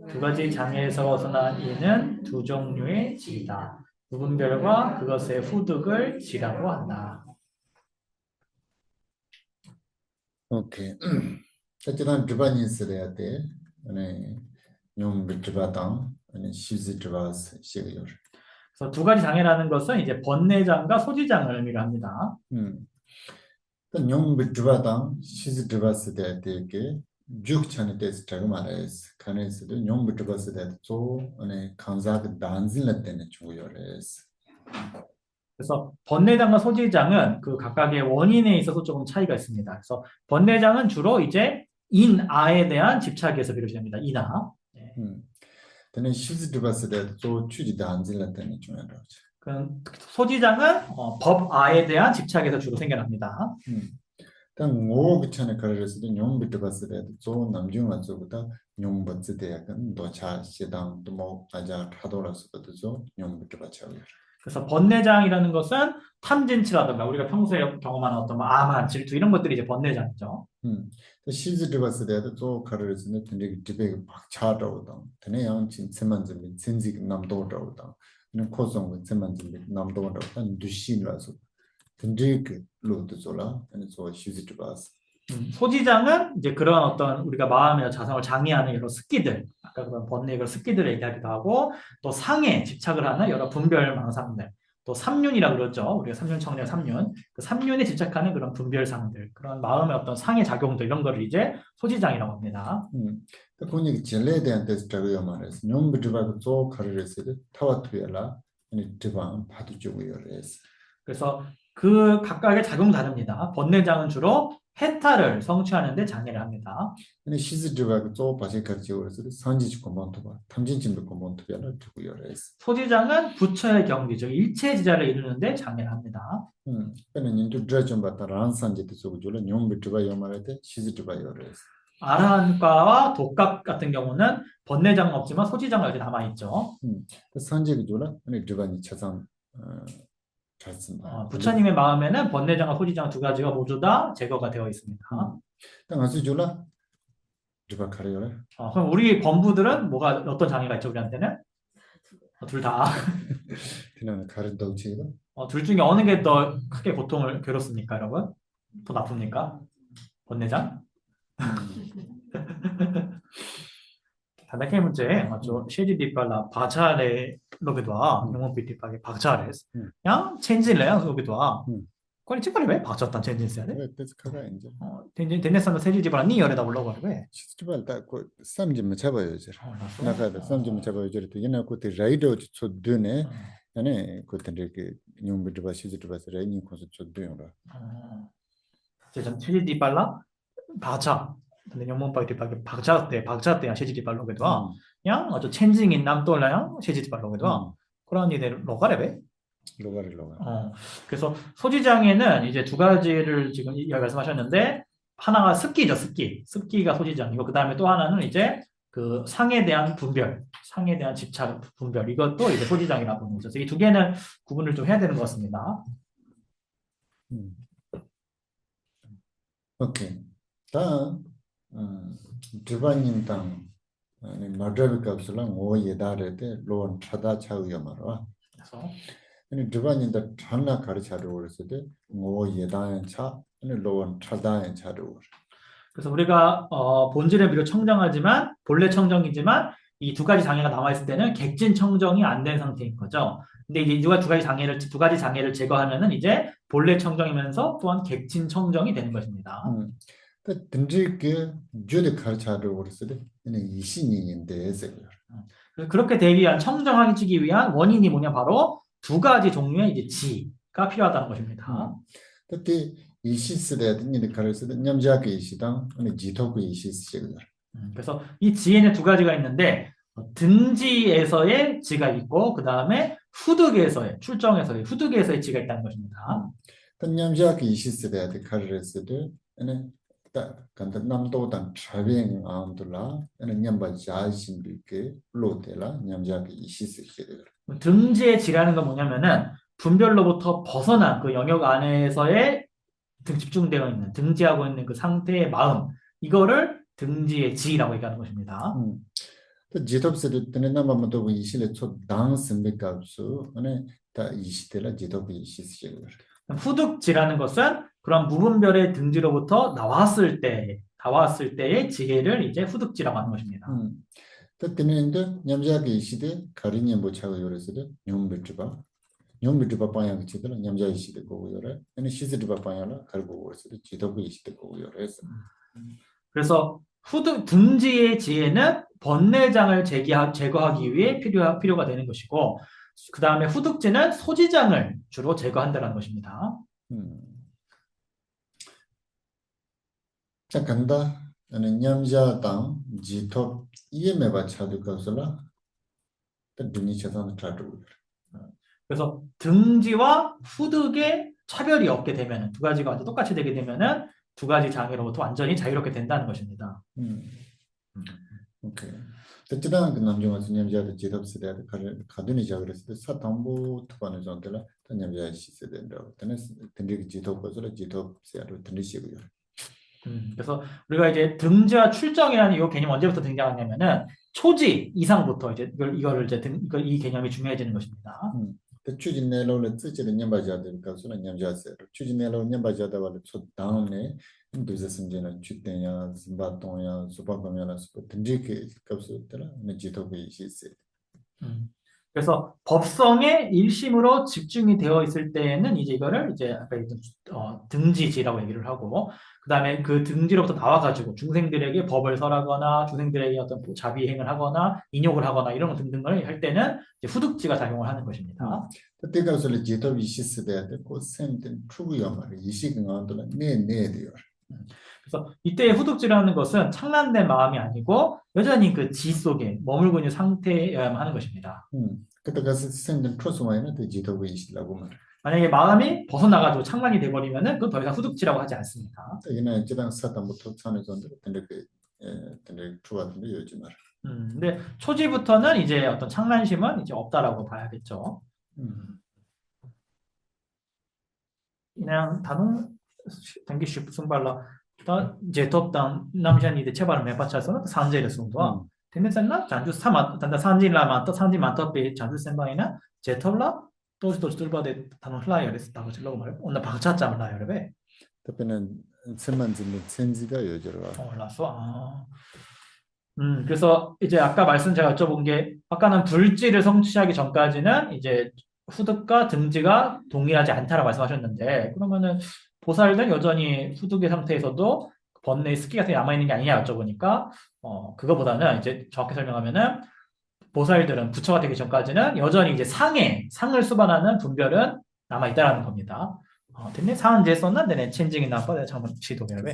두 가지 장애에서 벗어난 이는 두 종류의 지다. 구분별과 그것의 후득을 지라고 한다. 오케이. 어쨌든 드바니 쓰려야 돼. 아니 용 드바당 아니 시즈 드바스 시그요. 그래서 두 가지 장애라는 것은 이제 번뇌장과 소지장을 의미를 합니다. 용 드바당 시즈 드바스 대게 죽찬에 대해서 자금 알아야지. 간에서도 용 드바스 대해서 아니 간사가 단진을 때는 중요해서. 그래서 번뇌장과 소지장은 그 각각의 원인에 있어서 조금 차이가 있습니다. 그래서 번뇌장은 주로 이제 인아에 대한 집착에서 비롯이 됩니다. 인아. 근데 시즈 드바스 대해서 추지 단진을 때는 중요하죠. 그 소지장은 법아에 대한 집착에서 주로 생겨납니다. 일단 오기찬에 가르쳐서도 용부터 봤을 때도 남중한서보다 용부터 대학은 도차 시당 또뭐 아자 하도라서도 용부터 봤죠. 그래서 번뇌장이라는 것은 탐진치라든가 우리가 평소에 경험하는 어떤 뭐 암한 질투 이런 것들이 이제 번뇌장이죠. 시즈를 봤을 때도 또 가르쳐서는 되게 집에 박차라고다. 되네 양 진짜만 좀 진지 남도라고다. 그냥 고성 진짜만 좀 남도라고다. 두신라서 근데 그 로드 졸라 아니 저 시즈를 봤어. 소지장은 이제 그런 어떤 우리가 마음의 자성을 장애하는 여러 습기들, 아까 그런 번뇌 습기들을 얘기하기도 하고, 또 상에 집착을 하는 여러 분별 망상들, 또 삼륜이라고 그러죠. 우리가 삼륜청량 삼륜, 그 삼륜에 집착하는 그런 분별상들, 그런 마음의 어떤 상의 작용들 이런 거를 이제 소지장이라고 합니다. 그분이 전례에 대한 데스트라고요 말해서 용부터 봐도 또 가르쳐서 타와투야라 아니 드방 파도 주고요 그래서. 그래서 그 각각의 작용 다릅니다. 번뇌장은 주로 해탈을 성취하는데 장애를 합니다. 근데 시즈드바가 또 바지 같이 그래서 산지지 공본토바 탐진진도 공본토야라 주고요 그래서. 소지장은 부처의 경지, 즉 일체지자를 이루는데 장애를 합니다. 그는 인도 드라좀 바타 란산지도 저거를 용부터가 요말할 때 시즈드바요 그래서. 아라한과와 독각 같은 경우는 번뇌장은 없지만 소지장은 여기 남아있죠. 산지가 졸라 아니 드바니 차상 부처님의 마음에는 번뇌장과 소지장 두 가지가 모두 다 제거가 되어 있습니다. 땅 아주 졸라 드바 카레요래. 그럼 우리 범부들은 뭐가 어떤 장애가 있죠 우리한테는? 둘 다. 그냥 가른다고 치가. 둘 중에 어느 게 더 크게 고통을 괴롭습니까, 여러분? 더 나쁩니까? 번뇌장? 단답게 문제 맞죠? 쉐지디팔라 바차레 로게도아 용원비티파게 바차레스 양 체인지래요 로게도아 거기 찍거리 왜 바쳤단 체인지스야 돼? 그래서 가가 이제. 데네산도 세지디팔라 니 열에다 올라고 왜? 시즈드발 딱그 삼좀 잡아요 이제. 나가다 삼좀 잡아요 이제 또 얘네 그때 라이더 저 드네. 아니 그때 이렇게 용부터 시즈드바스 라이닝 콘서트 저 드요라. 제가 체지디팔라 바차 근데 영문파이티파게 박자 때 쉐지디팔 로게도아 양 아주 체인징인 남돌라양 쉐지디팔 로게도아 그런 이들 로가레베 로가를. 그래서 소지장에는 이제 두 가지를 지금 여기 말씀하셨는데 하나가 습기죠, 습기가 소지장이고 그 다음에 또 하나는 이제 그 상에 대한 분별, 상에 대한 집착 분별 이것도 이제 소지장이라고 보는 거죠. 이 두 개는 구분을 좀 해야 되는 것 같습니다. 오케이. 다음 드바님 땅 아니 마드라비 값을랑 오예다를 때 로원 차다 차우여 말아. 그래서 아니 드바님다 찬나 가르쳐를 그랬을 때 오예다엔 차 아니 로원 차다엔 차로. 그래서 우리가 본질은 비록 청정하지만 본래 청정이지만 이 두 가지 장애가 남아 있을 때는 객진 청정이 안 된 상태인 거죠. 근데 이제 두 가지 장애를 제거하면은 이제 본래 청정이면서 또한 객진 청정이 되는 것입니다. 든지게 주드 가르쳐를 그랬을 때 이신인인데 그렇게 되기 위한 청정하게 주기 위한 원인이 뭐냐 바로 두 가지 종류의 이제 지가 필요하다는 것입니다. 그때 이시스레 등이 가르쳐서 냠자게 이시당 아니 지토고 이시스시거든. 그래서 이 지에는 두 가지가 있는데 등지에서의 지가 있고 그 다음에 후득에서의 출정에서의 후득에서의 지가 있다는 것입니다. 냠자게 이시스레 가르쳐서 아니 간다 남도단 차뱅 안돌라 에는 냠바 자신비게 로텔라 냠자기 이시스게 등지의 지라는 건 뭐냐면은 분별로부터 벗어난 그 영역 안에서의 집중되어 있는 등지하고 있는 그 상태의 마음 이거를 등지의 지라고 얘기하는 것입니다. 또 지톱스를 때는 남아도 이실에 초 당스미값수 안에 다 이시텔라 지톱이 이시스게 후득지라는 것은 그런 무분별의 등지로부터 나왔을 때의 지혜를 이제 후득지라고 하는 것입니다. 또 때는데 냠자기 이시데 가리니 뭐 차고 요래서도 뇽비트바 방향 치들은 냠자 이시데 거고 요래 아니 시즈드바 방향라 갈고 요래서도 지톱이 이시데 거고 요래서 그래서 등지의 지혜는 번뇌장을 제거하기 위해 필요가 되는 것이고, 그 다음에 후득지는 소지장을 주로 제거한다는 것입니다. 자 간다 아니 냠자 땅 지톱 이에메바 차도 가서라 또 dun이 쳐서 차도 그래서 등지와 후득의 차별이 없게 되면, 두 가지가 완전 똑같이 되게 되면은 두 가지 장애로부터 완전히 자유롭게 된다는 것입니다. 오케이. 어쨌든 그 남정은 냠자의 지톱스에 가든이 작을때 사탐보 투반의 정도라 냠자의 시세된다고. 근데 등지 지톱거서 지톱세로 등지시고요. 그래서 우리가 이제 등지와 출정이라는 이 개념 언제부터 등장하냐면은 초지 이상부터 이제 이거를 이제 이 개념이 중요해지는 것입니다. 추진 내로는 뜻을 냠바자들 가서는 냠자세로 추진 내로 냠바자다가 초 다음에 두세심제는 주대냐 심바동야 수박하면은 등지게 값으로더라 지톱이 시세. 그래서 법성의 일심으로 집중이 되어 있을 때에는 이제 이거를 이제 아까 등지지라고 얘기를 하고, 그 다음에 그 등지로부터 나와가지고 중생들에게 법을 설하거나 중생들에게 어떤 자비행을 하거나 인욕을 하거나 이런 것 등등을 할 때는 이제 후득지가 작용을 하는 것입니다. 그때 가서 지톱이 시세돼야 되고 샘된 추구야 말이 이식은 안도는 내내돼요. 그래서 이때의 후득지라는 것은 창란된 마음이 아니고 여전히 그 지 속에 머물고 있는 상태여야만 하는 것입니다. 그때 가서 샘된 추수와에는 또 지톱이 이시라고 말. 만약에 마음이 벗어나가지고 창란이 돼버리면은 그건 더 이상 후득지라고 하지 않습니다. 이는 지당 사담부터 산에 전들 근데 추가든지 요즘 말. 근데 초지부터는 이제 어떤 창란심은 이제 없다라고 봐야겠죠. 그냥 단어 단기 승발라 이제 덥단 남편이 체발을 매파차서 산재를 숨도와 텐데산나 잔주 사마 단다 산진라마 또 산진 많다베 잔주 센방이나 제털라 또 뚫바데 단어 흘라요레스 다고 질러고 말해 오늘 박차짬을 나요레베 그때는 천만진의 천지가 요절와 올라서 그래서 이제 아까 제가 여쭤본 게 아까는 불지를 성취하기 전까지는 이제 후득과 등지가 동일하지 않다라고 말씀하셨는데 그러면은 보살은 여전히 후득의 상태에서도 번뇌의 습기 같은 게 남아있는 게 아니냐 여쭤보니까 그거보다는 이제 정확히 설명하면은 보살들은 부처가 되기 전까지는 여전히 이제 상을 수반하는 분별은 남아있다라는 겁니다. 됐네? 상은제 썼는데 체인징이 나빠야 잠깐 시도해야 돼.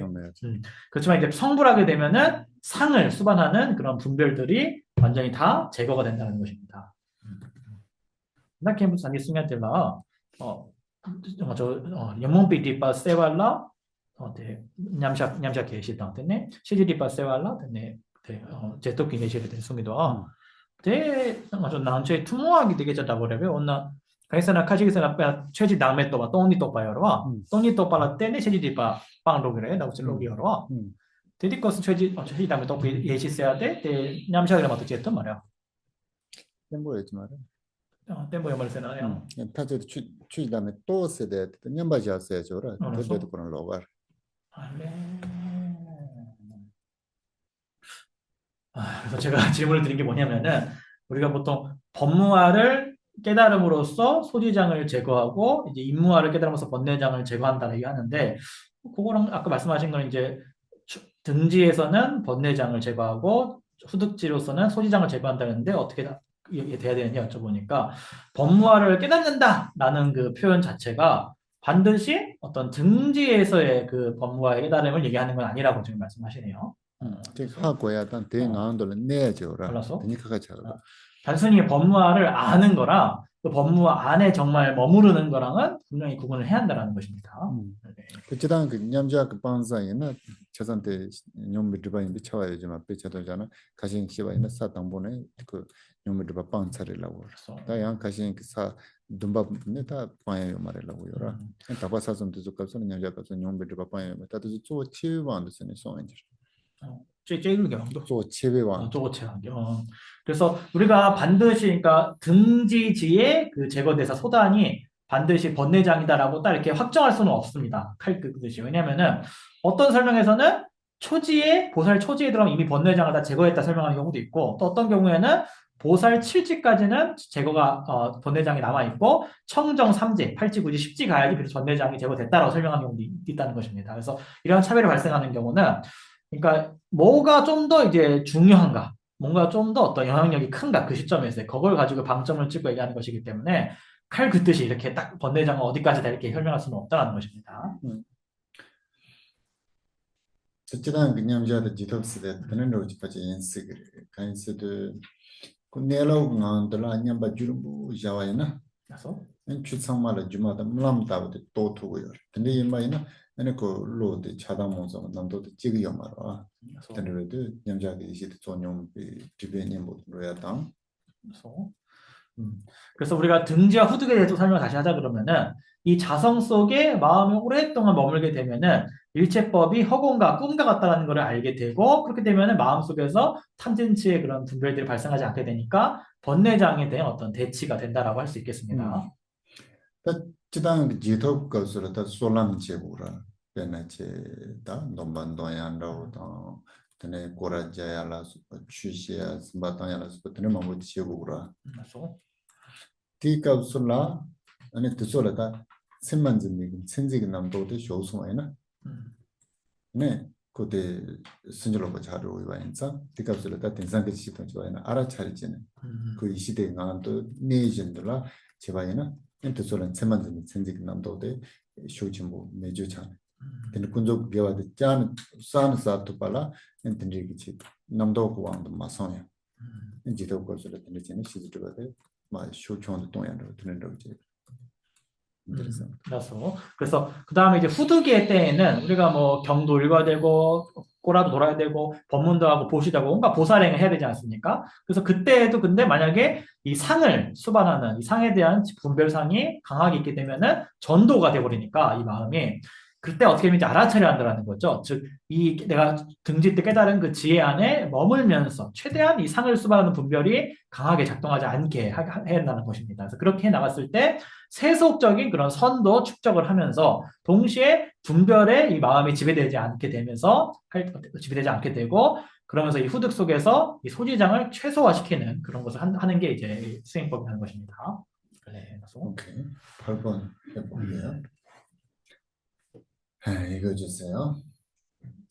그렇지만 이제 성불하게 되면은 상을 수반하는 그런 분별들이 완전히 다 제거가 된다는 것입니다. 나 캠프스 아니 승야들라 연몽비디빠 세왈라 냠샤 계시다 됐네. 시디디빠 세왈라 됐네. 제토끼 내시를 된 숭이도 대 난초에 투모하기 되게 졌다 버려요. 온나 가이사나 카지기사나 최지 남에 또 봐. 똥니 또 봐요라. 똥니 또 봐라 때네 최지디빠 빵로그래. 나고 질로기요라. 데디커스 최지 다음에 또 예시해야 돼. 대 냠샤그라 맞도 제트 말이야. 템보였지 말이야. 템보야 말세나요. 타저 추 다음에 또 세대 냠바지 하세요 저라. 그래도 그런 로바. 그래서 제가 질문을 드린 게 뭐냐면은 우리가 보통 법무화를 깨달음으로써 소지장을 제거하고 이제 임무화를 깨달음으로써 번뇌장을 제거한다는 얘기하는데 그거랑 아까 말씀하신 건 이제 등지에서는 번뇌장을 제거하고 후득지로서는 소지장을 제거한다는데 어떻게 이게 돼야 되느냐 여쭤보니까 법무화를 깨닫는다라는 그 표현 자체가 반드시 어떤 등지에서의 그 법무화의 깨달음을 얘기하는 건 아니라고 지금 말씀하시네요. 하고야 단 대나온도는 내죠라. 몰라서? 그러니까 작아. 단순히 법무화를 아는 거랑 그 법무화 안에 정말 머무르는 거랑은 분명히 구분을 해야 한다는 것입니다. 네. 그 지단 그 냠자 그 방사에나 저한테 뇽미 드바인 비쳐와요 좀 앞에 저도잖아 가신 시바이나 사당본에 그 뇽미 드바 방사리라고 그래서 다양 가신 그사 dum바 다 빠요 말이라고 요라 다바 사선도 적합선 냠자 가서 뇽미 드바 빠요 다도 저 치유반도스네 소인지 쬐쬐는 경우도 저 치유반 쪼고체한 경. 그래서 우리가 반드시 그러니까 등지지의 그 제거대사 소단이 반드시 번뇌장이다라고 딱 이렇게 확정할 수는 없습니다. 칼 끄듯이. 왜냐면은 어떤 설명에서는 초지에 보살 초지에 들어가면 이미 번뇌장을 다 제거했다 설명하는 경우도 있고 또 어떤 경우에는 보살 7지까지는 제거가 번뇌장이 남아 있고 청정 3지, 8지, 9지, 10지 가야지 그래서 번뇌장이 제거됐다라고 설명하는 경우도 있다는 것입니다. 그래서 이런 차별이 발생하는 경우는 그러니까 뭐가 좀 더 이제 중요한가, 뭔가 좀 더 어떤 영향력이 큰가 그 시점에서 그걸 가지고 방점을 찍고 얘기하는 것이기 때문에 칼 긋듯이 이렇게 딱 번뇌장은 어디까지다 이렇게 설명할 수는 없다는 것입니다. 지단 그 냠자의 지톱스데 그는 로지까지 인식을 간스도 그 내로 나한테라 냠바 주름부 자와이나 그래서 추상마를 주마다 물람다부터 또 두고요. 근데 이마이나 아니 그 로드 차담원서 남도도 찍이요 말아. 그래서 근데도 냠자의 이시도 전용 주변에 뭐 로야당 그래서 그래서 우리가 등지와 후득에 대해서 설명을 다시 하자 그러면은 이 자성 속에 마음이 오랫동안 머물게 되면은 일체법이 허공과 꿈과 같다는 것을 알게 되고 그렇게 되면은 마음 속에서 탐진치의 그런 분별들이 발생하지 않게 되니까 번뇌장에 대한 어떤 대치가 된다라고 할 수 있겠습니다. 지단 그 지톱 것으로 다 솔람 제고라. 베나체다 nombandoyandaw tene korajayala chushia simbatanyala tene mamu chegura 그래서 tika usula ane tsola ta semmanjini senjig namdo de shosumaina ne kote sinjolo ko charu iwainsa tika usula ta tensange chiton chiwaina ara charijene 그 이 시대에 나도 내진들라 제바이나 엔트솔은 세만진 senjig namdo de shochimo mejuchan 근데 군족 개와도 짠 산사도 발라 엔트리기치 남도 고왕도 마성야 인지도 거스를 듣는 시즈도가 마 쇼촌도 동양으로 듣는 거지. 그래서 그 다음에 이제 후두기의 때에는 우리가 뭐 경도 읽어야 되고 꼬라도 돌아야 되고 법문도 하고 보시도 하고 온갖 보살행을 해야 되지 않습니까? 그래서 그때에도 근데 만약에 이 상을 수반하는 이 상에 대한 분별상이 강하게 있게 되면은 전도가 돼버리니까 이 마음이 그때 어떻게 하면 이제 알아차려야 한다는 거죠. 즉, 이 내가 등지 때 깨달은 그 지혜 안에 머물면서 최대한 이 상을 수반하는 분별이 강하게 작동하지 않게 해야 한다는 것입니다. 그래서 그렇게 해 나갔을 때 세속적인 그런 선도 축적을 하면서 동시에 분별에 이 마음이 지배되지 않게 되면서 지배되지 않게 되고 그러면서 이 후득 속에서 이 소지장을 최소화시키는 그런 것을 하는 게 이제 수행법이라는 것입니다. 네, 오케이. 8번 해볼게요. 이거 주세요.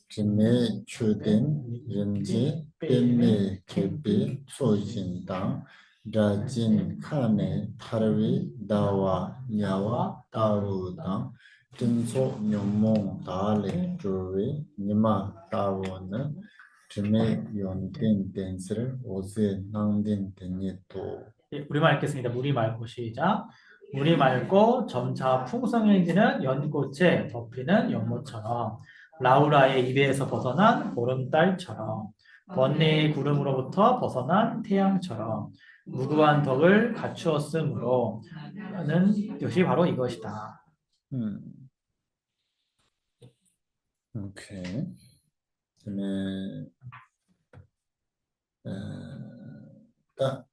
진매 추된 림지 뱀매 개비 소진당 라진 칸에 타르위 다와 냐와 다루당 딘소 뇽몽 다레 조웨 니마 다원은 진매 연된 댄스를 오세 낭된 댄예토 우리말 읽겠습니다. 물이 맑고 시작. 물이 맑고 점차 풍성해지는 연꽃에 덮이는 연못처럼 라우라의 입에서 벗어난 보름달처럼 번뇌의 구름으로부터 벗어난 태양처럼 무구한 덕을 갖추었으므로 는 것이 바로 이것이다. 오케이. 그다음에 딱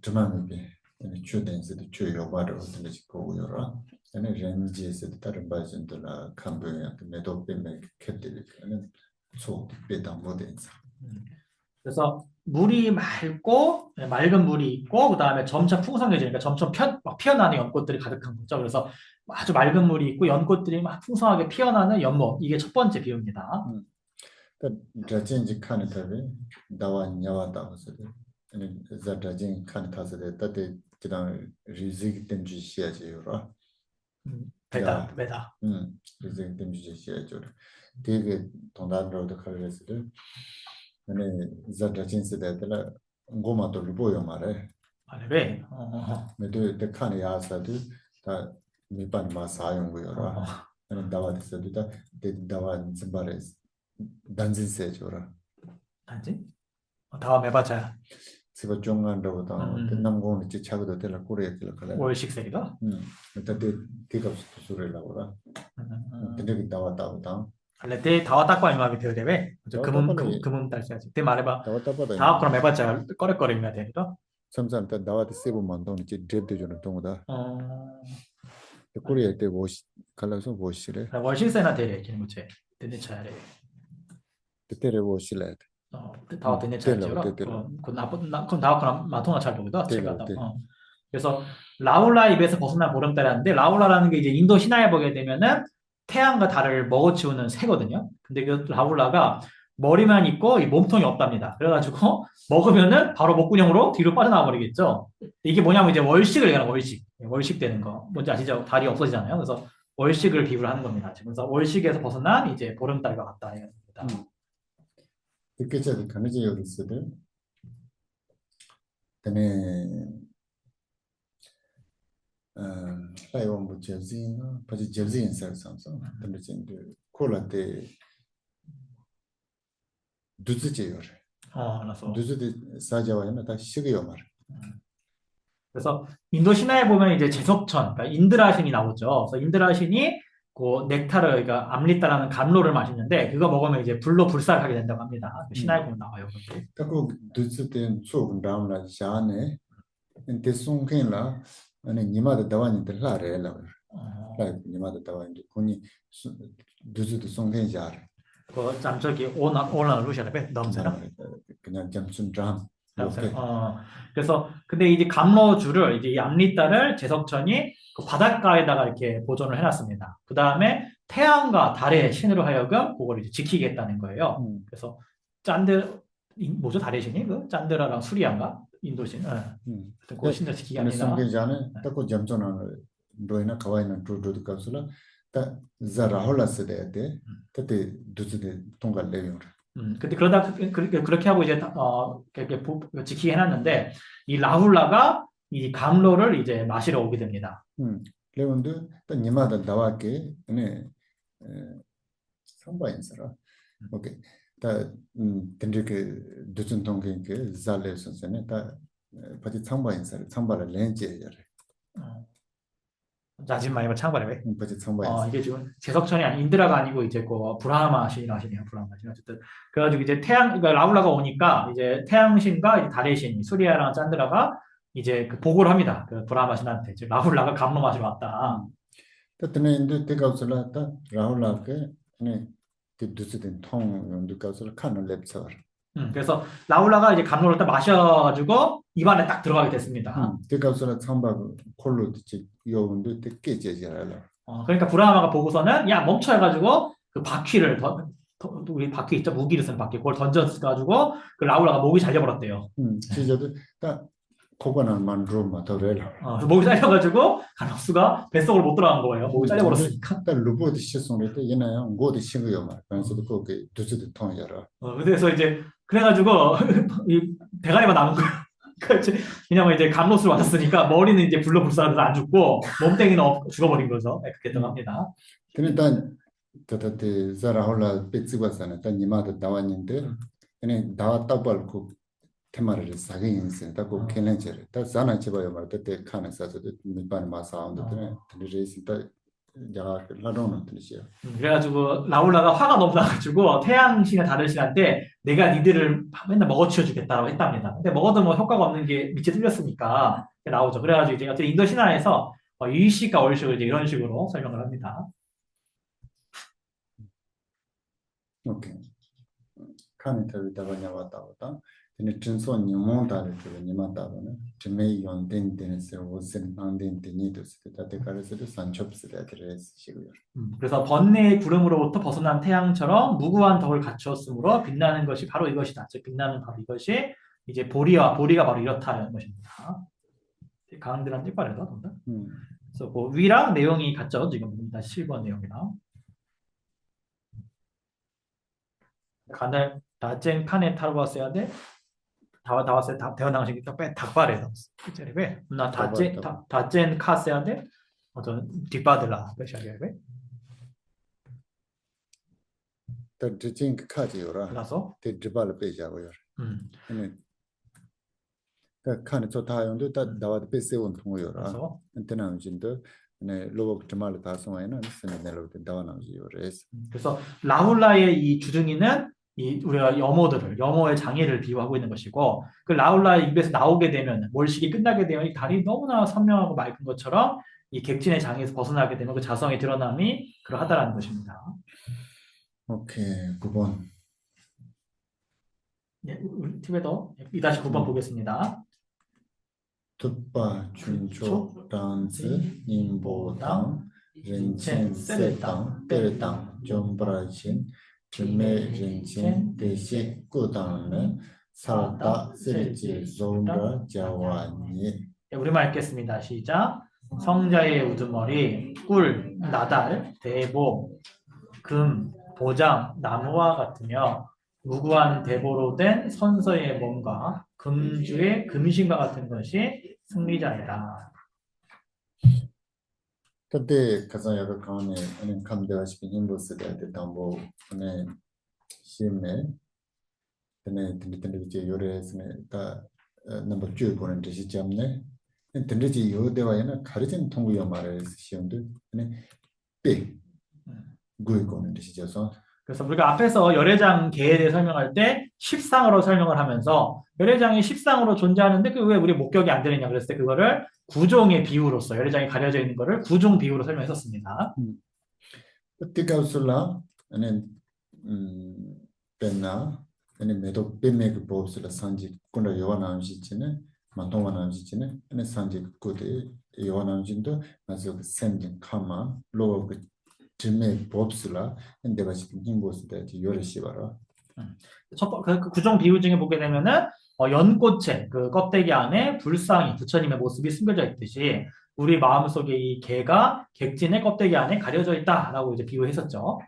드마미비 주된스도 주요바로 들리지 거고요라. 저는 렌지에서 다른 바진들라 감부야 메도 뱀에 캣들이는 소 배당 모델사. 그래서 물이 맑고 맑은 물이 있고 그 다음에 점차 풍성해지니까 점점 막 피어나는 연꽃들이 가득한 거죠. 그래서 아주 맑은 물이 있고 연꽃들이 막 풍성하게 피어나는 연못 이게 첫 번째 비유입니다. 자진지 칸타베 다와 냐와다 하서데 아니 자진 칸타서데 따데 그다음 리직 댐지 시야지요라. 배다. 리직 댐지 시야죠. 되게 동단으로도 가르쳤을 아니 자진스데들 고마도 리보요 말에 아니 왜? 메도 데 칸이 야사도 다 미반 마사용 거요라. 다와 됐어도 다 다와 즈바레 단진세 줘라. 단지? 다음 해봐자. 스바 종간다고 다 남고는 지 차고도 될라 꼬리에 될라 그래. 월식세기다. 일단 대갑 수술이라고라. 근데 다와 다와 원래 때 다와 딱과 이마게 되어 되বে. 다와 금음 딱과는 금음 딸세야지. 때 말해봐. 다와 따바다. 다음 그럼 해봐자. 꺼레꺼레미야 되니까. sometimes 다 다와도 세고 만동이 지 드립도 주는 동다. 어. 꼬리에 때 워시 갈라서 워시래. 월식세나 되래 기는 거지. 되네 차례. 그때래 워시래. 다와 되네 차례지라. 그 나쁜 그건 다와 그럼 마통아 잘 보거든. 제가 그래서 라울라 입에서 벗어난 보름달이라는데 라울라라는 게 이제 인도 신화에 보게 되면은 태양과 달을 먹어치우는 새거든요. 근데 그 라울라가 머리만 있고 이 몸통이 없답니다. 그래가지고 먹으면은 바로 목구멍으로 뒤로 빠져나와 버리겠죠. 이게 뭐냐면 이제 월식을 얘기하는 거예요, 월식. 월식 되는 거. 뭔지 아시죠? 달이 없어지잖아요. 그래서 월식을 비유를 하는 겁니다. 그래서 월식에서 벗어난 이제 보름달과 같다 이겁니다. 그렇게 저기 가능지 요리스들 때문에 라이온 뭐 제즈나 바지 제즈 인사를 삼서 근데 이제 콜라테 두즈제요. 알았어. 두즈데 사자와는 다 시기요 말. 그래서 인도 신화에 보면 이제 제석천, 그러니까 인드라신이 나오죠. 그래서 인드라신이 그 넥타르, 그러니까 암리따라는 감로를 마시는데 그거 먹으면 이제 불로 불살하게 된다고 합니다. 신화에 보면 나와요. 그거 두즈데 수분 다음날 샤네 인테송케라 아니 니마다 다와니들 라레라. 라이 니마다 다와니 군이 두즈도 송케자. 그 잠저기 오나 루시아베 넘세라. 그냥 점순 람. 그래서 근데 이제 감로주를 이제 이 암리따를 제석천이 그 바닷가에다가 이렇게 보존을 해놨습니다. 그 다음에 태양과 달의 신으로 하여금 그걸 이제 지키겠다는 거예요. 그래서 뭐죠 달의 신이 그 짠드라랑 수리안가 인도신. 그 신을 지키기 아니라. 송케자는 딱그 점순을 로이나 가와이나 두두도 갑슬라 다 자라홀라스데 그때 두즈데 통갈 레요. 근데 그렇게 하고 이제 이렇게 지키게 해놨는데 이 라훌라가 이 감로를 이제 마시러 오게 됩니다. 레온도 또 니마다 나와게 네 상바인스라 오케이 다 근데 그 두준 동계 그 잘레선세네 다 바지 상바인스라 상바를 렌제야래 자진 많이 창발해. 바지 상바인스 이게 지금 제석천이 아닌 인드라가 아니고 이제 그 브라마 신이라 하시네요. 브라마 신 어쨌든 그래가지고 이제 그러니까 라울라가 오니까 이제 태양신과 이제 달의 신 수리아랑 짠드라가 이제 그 보고를 합니다. 그 브라마 신한테 이제 라울라가 감로 마시러 왔다. 그때는 인도 때가서라다 라울라게 네 그 두스된 통용도 가서 칸을 랩서 그래서 라울라가 이제 감로를 딱 마셔가지고 입안에 딱 들어가게 됐습니다. 때가서라 참바고 콜로 지 요운도 때 깨지잖아. 그러니까 브라마가 보고서는 야 멈춰 해가지고 그 바퀴를 우리 바퀴 있죠 무기를 쓰는 바퀴 그걸 던져가지고 그 라울라가 목이 잘려버렸대요. 진짜도 딱 코바나 만드로마 더벨. 목이 잘려가지고 가락수가 뱃속으로 못 들어간 거예요. 목이 잘려버렸으니까. 딱 루보드 시송을 때 얘나요. 고드 시고요 말. 그래서 그 두스드 통이잖아. 그래서 이제 그래가지고 이 대가리만 남은 거예요. 왜냐면 이제 감로수를 맞았으니까 머리는 이제 불로 불살아서 안 죽고 몸뚱이는 죽어버린 거죠. 그렇게 합니다. 그러니까 그때 자라홀라 뺏지고서는 딱 니마도 나왔는데 그냥 나왔다 벌고 테마를 사게 인생 딱고 켈렌저를 딱 자나 집어요 말 그때 칸에서도 밑반 마사운드들은 레이스 딱 야가 라로는 뜻이에요. 그래가지고 라울라가 화가 너무 나가지고 태양신의 다른 신한테 내가 니들을 맨날 먹어치워 주겠다라고 했답니다. 근데 먹어도 뭐 효과가 없는 게 밑에 뚫렸으니까 나오죠. 그래가지고 이제 어쨌든 인도 신화에서 일식과 월식을 이제 이런 식으로 설명을 합니다. 오케이. 칸이 타고 왔다 왔다. 근데 진선 영혼다를 그 니마다는 정말 연된된서 옷은 안된되니도 그때 가르쳐도 산첩스를 드레스 시고요. 그래서 번뇌의 구름으로부터 벗어난 태양처럼 무구한 덕을 갖추었으므로 빛나는 것이 바로 이것이다. 즉 빛나는 바로 이것이 이제 보리가 바로 이렇다는 것입니다. 강들한 띠빠르다, 뭔가. 그래서 그 위랑 내용이 같죠. 지금 다시 7번 내용이랑. 간을 다젠 칸에 타고 왔어야 돼. 다 왔어요. 다 대원당신 딱 닭발에서. 그치? 왜? 나 다젠 카스야 돼. 어떤 뒷바들라. 그렇지? 왜? 더 드진 카지 요라 그래서 데 드발 빼자고 요 네 그 칸에 저 다용도 다 나와 빼세운 통요라 그래서 안테나 진도 네 로봇 드말 다 송아이는 스네넬로 다와 나오지 요레스 그래서 라울라의 이 주둥이는 이 우리가 영어의 장애를 비유하고 있는 것이고 그 라울라의 입에서 나오게 되면 몰식이 끝나게 되면 이 다리 너무나 선명하고 맑은 것처럼 이 객진의 장애에서 벗어나게 되면 그 자성의 드러남이 그러하다라는 것입니다. 오케이 9번 예, 우리 팀에도 2-9번 보겠습니다. 툭바 춘초 단스 임보당 렌첸 셀당 때르당 점브라신 주메 렌첸 대시 꾸당은 사다 세르지 좀브라 자와니 예, 우리말 읽겠습니다. 시작. 성자의 우두머리, 꿀, 나달, 대보, 금, 보장, 나무와 같으며 무구한 대보로 된 선서의 몸과 금주의 금신과 같은 것이 승리자이다. 그때 가서 여러 강에 아니 감대와 싶은 힘보스 대한테 담보 네 시험에 네 든든히 이제 요래서는 다 넘버 2 보는 듯이 잡네 든든히 요대와에는 가르친 통구요 말을 시험도 네 삐 구이고는 듯이 져서 그래서 우리가 앞에서 열애장 계에 대해 설명할 때 십상으로 설명을 하면서 열애장이 십상으로 존재하는데 그 왜 우리 목격이 안 되느냐 그랬을 때 그거를 구종의 비유로서 열애장이 가려져 있는 거를 구종 비유로 설명했었습니다. 띠가우슬라 아니 벤나 아니 메도 뱀메그 보스라 산지 군라 요한암시치는 만동완암시치는 아니 산지 꾸데 요한암진도 아주 샘진 카마 로그 드메 보스라 내가 지금 힘보스다 요르시바라 그 구종 비유 중에 보게 되면은 연꽃의 그 껍데기 안에 불상이 부처님의 모습이 숨겨져 있듯이 우리 마음속에 이 개가 객진의 껍데기 안에 가려져 있다라고 이제 비유했었죠.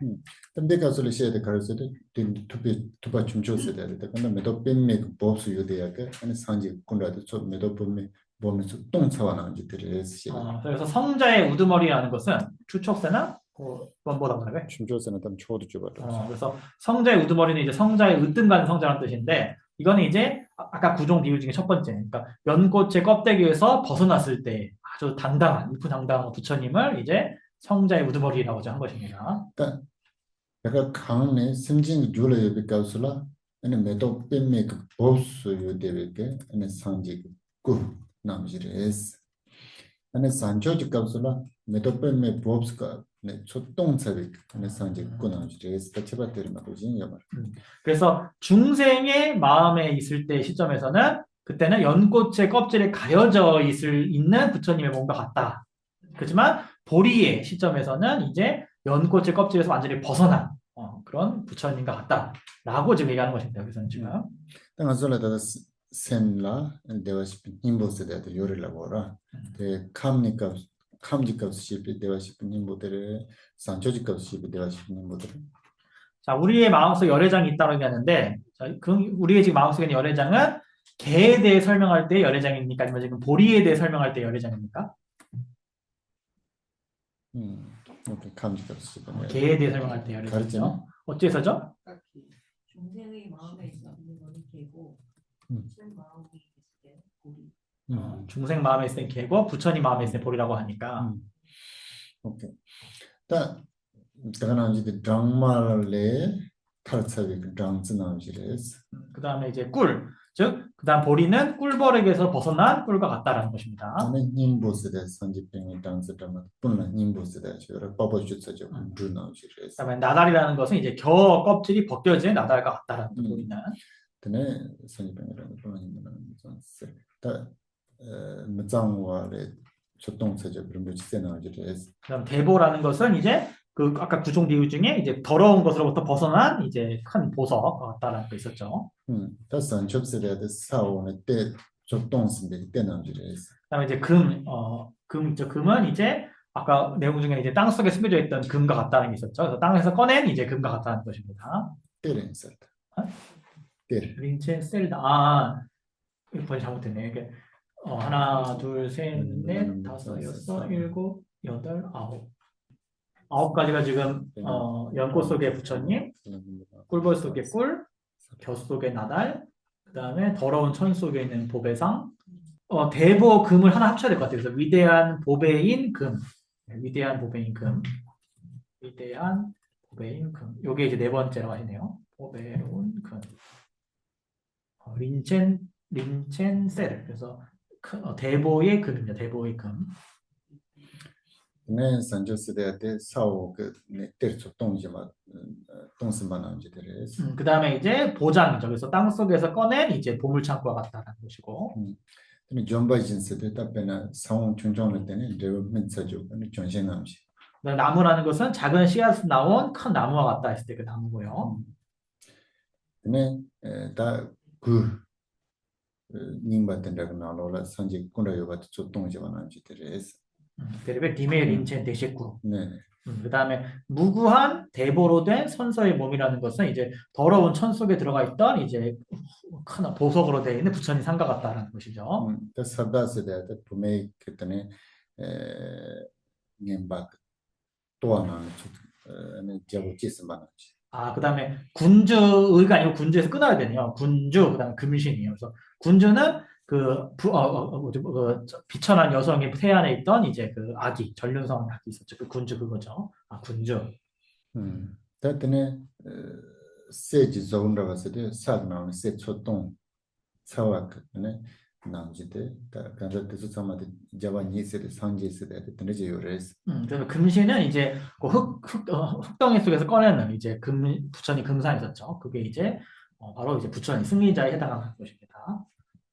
근데 가서를 시에데 가르쳐도 투바 춤초스다 근데 메도 뱀메그 보스 요데야가 아니 산지 군라도 저 메도 뱀메 보면서 똥차와나지 들으시 그래서 성자의 우두머리라는 것은 추척세나 뭐라고 그래? 춤초스는 좀 초도 줘봐 그래서 성자의 우두머리는 이제 성자의 으뜸가는 성자라는 뜻인데 이거는 이제 아까 구종 비유 중에 첫 번째 그러니까 연꽃의 껍데기에서 벗어났을 때 아주 당당한 이프당당한 부처님을 이제 성자의 우두머리라고 한 것입니다. 약간 강내 심진 줄에 비까슬라 아니 메도 뱀메 그 보스 요데베게 아니 산지 구 남지레스 아니 산조지 까슬라 메도 뱀메 보스가 네 초동사비 아니 산지 구 남지레스 같이바들만 보진 야말 그래서 중생의 마음에 있을 때 시점에서는 그때는 연꽃의 껍질에 가려져 있는 부처님의 몸과 같다. 그렇지만 보리의 시점에서는 이제 연꽃의 껍질에서 완전히 벗어난 그런 부처님과 같다라고 지금 얘기하는 것입니다. 그래서 지금 당연히 셈라 내가 싶은 힘보스대도 요리라고라 그 감지값 시비 내가 싶은 힘보들을 산조지값 시비 내가 싶은 힘보들 자 우리의 마음속에 열애장이 있다고 얘기하는데 우리의 지금 마음속에 있는 열애장은 개에 대해 설명할 때 열애장입니까? 아니면 지금 보리에 대해 설명할 때 열애장입니까? 오케이 감지값 시비 개에 대해 설명할 때 열애장이죠. 어째서죠? 중생의 마음에 있는 것은 개고 부처님 마음에 있을 때 보리. 중생 마음에 있을 때 개고 부처님 마음에 있을 때 보리라고 하니까. 오케이. 다가나 이제 드랑말레 탈차비 드랑스나지레스. 그다음에 이제 꿀, 즉 그다음 보리는 꿀벌에게서 벗어난 꿀과 같다라는 것입니다. 저는 님보스데 산지병이 당스드라마 뿐만 님보스데 저를 빠버주서죠. 드나지레스. 그다음에 나달이라는 것은 이제 겨 껍질이 벗겨진 나달과 같다라는 보리는. 근데 산지병이라는 뿐만 있는 것은 다 무장와레 초동세죠. 그런 것이 세나지레스. 그다음 대보라는 것은 이제 그 아까 구종 비유 중에 이제 더러운 것으로부터 벗어난 이제 큰 보석 같다라는 거 있었죠. 다 산첩세대 사오는 때 초동스인데 때나지레스. 그다음에 이제 금 있죠. 금은 이제 아까 내용 중에 이제 땅 속에 숨겨져 있던 금과 같다는 게 있었죠. 그래서 땅에서 꺼낸 이제 금과 같다는 것입니다. 때렌셀다. 린체 셀다. 이거 번이 잘못됐네. 이게 하나, 둘, 셋, 넷, 다섯, 여섯, 일곱, 여덟, 아홉. 9가지가 지금 연꽃 속의 부처님, 꿀벌 속의 꿀, 벼 속의 나달, 그 다음에 더러운 천 속에 있는 보배상, 대보 금을 하나 합쳐야 될 것 같아요. 그래서 위대한 보배인 금, 네, 위대한 보배인 금, 위대한 보배인 금. 요게 이제 네 번째라고 하시네요. 보배로운 금. 린첸셀. 그래서 대보의 금입니다. 대보의 금. 네, 산조스데 때 사오 그 때르초 동지마 동스만 남지들에서. 그 다음에 이제 보장이죠. 그래서 땅 속에서 꺼낸 이제 보물창고와 같다라는 것이고. 근데 존바진스데 답변은 상황 충정할 때는 데벨롭먼트죠. 근데 전신 남지. 그다음에 나무라는 것은 작은 씨앗에서 나온 큰 나무와 같다 했을 때 그 나무고요. 근데 다그 님바텐다고 나로라 산지 꾸라요가 저 동지마 남지들에서. 베르베 디메 린첸 데셰쿠. 네. 그 다음에 무구한 대보로 된 선서의 몸이라는 것은 이제 더러운 천 속에 들어가 있던 이제 큰 보석으로 되어 있는 부처님 상과 같다라는 것이죠. 그 사다스데 부메 그때는 님바 또 하나는 제고 지스만 남지. 그 다음에 군주의가 아니고 군주에서 끊어야 되네요. 군주, 그 다음에 금신이에요. 그래서 군주는 비천한 여성의 태안에 있던 이제 그 아기, 전륜성 아기 있었죠. 그 군주 그거죠. 군주. 다때는 세지 좋은가 봤을 사나운 세 초동 사와크네 남지데 다 간다 뜻을 삼아데 자바니스데 상지스데 되는지 요레스. 그래서 금신은 이제 그 흙덩이 속에서 꺼내는 이제 부처님 금상 있었죠. 그게 이제 바로 이제 부처님 승리자에 해당하는 것입니다.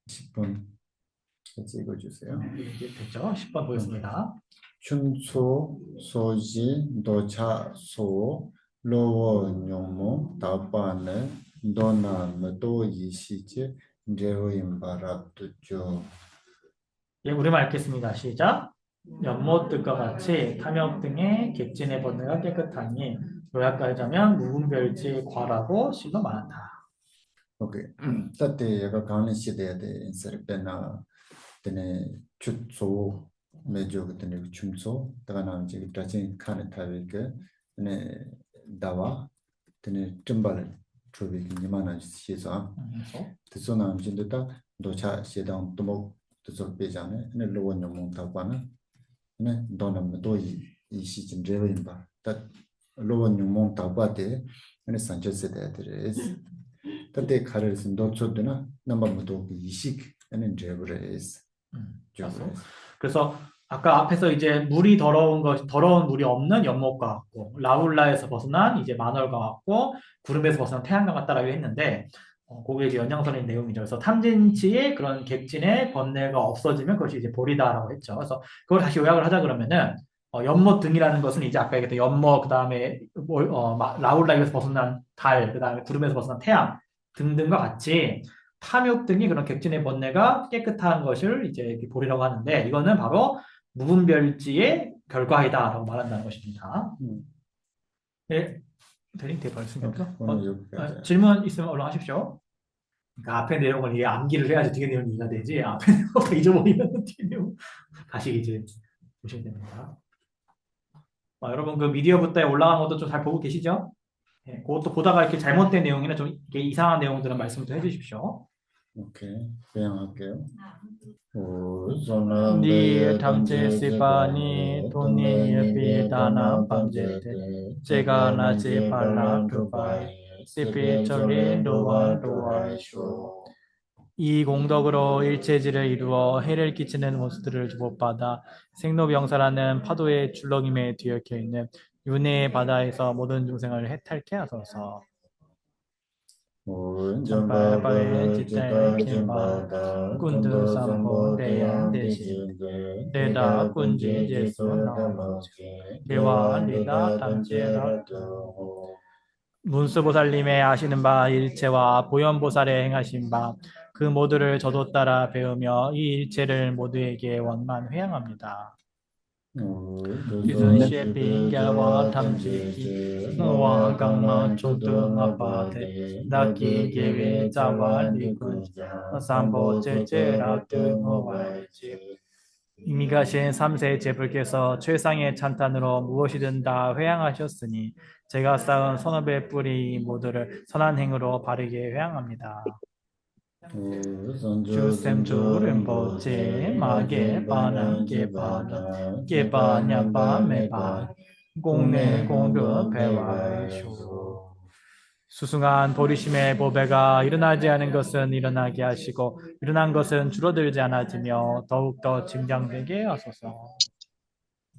10번 같이 읽어주세요. 이게 됐죠? 10번 보겠습니다. 춘소 소지 도차 소 로워 뇽모 다바네 도나 메도 이시제 제오임바라투죠. 예, 우리말 읽겠습니다. 시작. 연못들과 같이 탐욕 등의 객진의 번뇌가 깨끗하니 요약까지 하면 무분별지 과라고 시도 많다. 오케이. 따때 얘가 가는 시대에 인ser pena tene chutso mejo tene chumso 다가나 이제 다진 칸에 타비게 tene dawa tene timbal trobi 니마나 시사 뜻소나 진도다 도차 시당 도목 뜻소 배장에 네 로원 용문 다바나 네 도는 또이 시즌 제외인바 다 로원 용문 다바데 네 산체세데레스 그때 가를 쓴 도초드나 넘버부터 이식 하는 제브레스. 그래서 아까 앞에서 이제 물이 더러운 물이 없는 연못과 같고 라울라에서 벗어난 이제 만월과 같고 구름에서 벗어난 태양과 같다라고 했는데 그게 이제 연장선인 내용이죠. 그래서 탐진치의 그런 객진의 번뇌가 없어지면 그것이 이제 볼이다라고 했죠. 그래서 그걸 다시 요약을 하자 그러면은 연못 등이라는 것은 이제 아까 얘기했던 연못 그다음에 라울라에서 벗어난 달 그다음에 구름에서 벗어난 태양 등등과 같이 탐욕 등이 그런 객진의 번뇌가 깨끗한 것을 이제 볼이라고 하는데 이거는 바로 무분별지의 결과이다라고 말한다는 것입니다. 네, 대리님 말씀이었죠? 질문 있으면 얼른 하십시오. 그러니까 앞에 내용을 이게 암기를 해야지 뒤에 내용이 이해가 되지. 앞에 내용을 잊어버리면 뒤에 내용 다시 이제 보시면 됩니다. 여러분 그 미디어부터에 올라간 것도 좀 잘 보고 계시죠? 네, 그것도 보다가 이렇게 잘못된 내용이나 좀 이렇게 이상한 내용들은 말씀 좀 해주십시오. 오케이, 그냥 할게요. 니 탐제 시바니 돈니 비다나 밤제테 제가 나지 발라 두바이 시피 저리 도와 도와이쇼 이 공덕으로 일체지를 이루어 해를 끼치는 모습들을 주목받아 생로병사라는 파도의 줄렁임에 뒤얽혀 있는 윤회의 바다에서 모든 중생을 해탈케 하소서. 전발바의 지자의 김바다 군두 삼보 대양 대신 대다 군지 예수 나오지 개와 리다 담제라 문수보살님의 아시는 바 일체와 보현보살의 행하신 바 그 모두를 저도 따라 배우며 이 일체를 모두에게 원만 회양합니다. 유선시의 빙가와 탐지기 노와 강마 초등아파테 나기 계획 자와 리군 삼보 제제라 등어와이지 이미 가신 3세 제불께서 최상의 찬탄으로 무엇이든 다 회양하셨으니 제가 쌓은 선업의 뿌리 모두를 선한 행으로 바르게 회양합니다. 주sem주 rinpoche 마게 바나 게바나 게바냐바 메바 공내 공급 배와이쇼. 수승한 보리심의 보배가 일어나지 않은 것은 일어나게 하시고 일어난 것은 줄어들지 않아지며 더욱더 증장되게 하소서.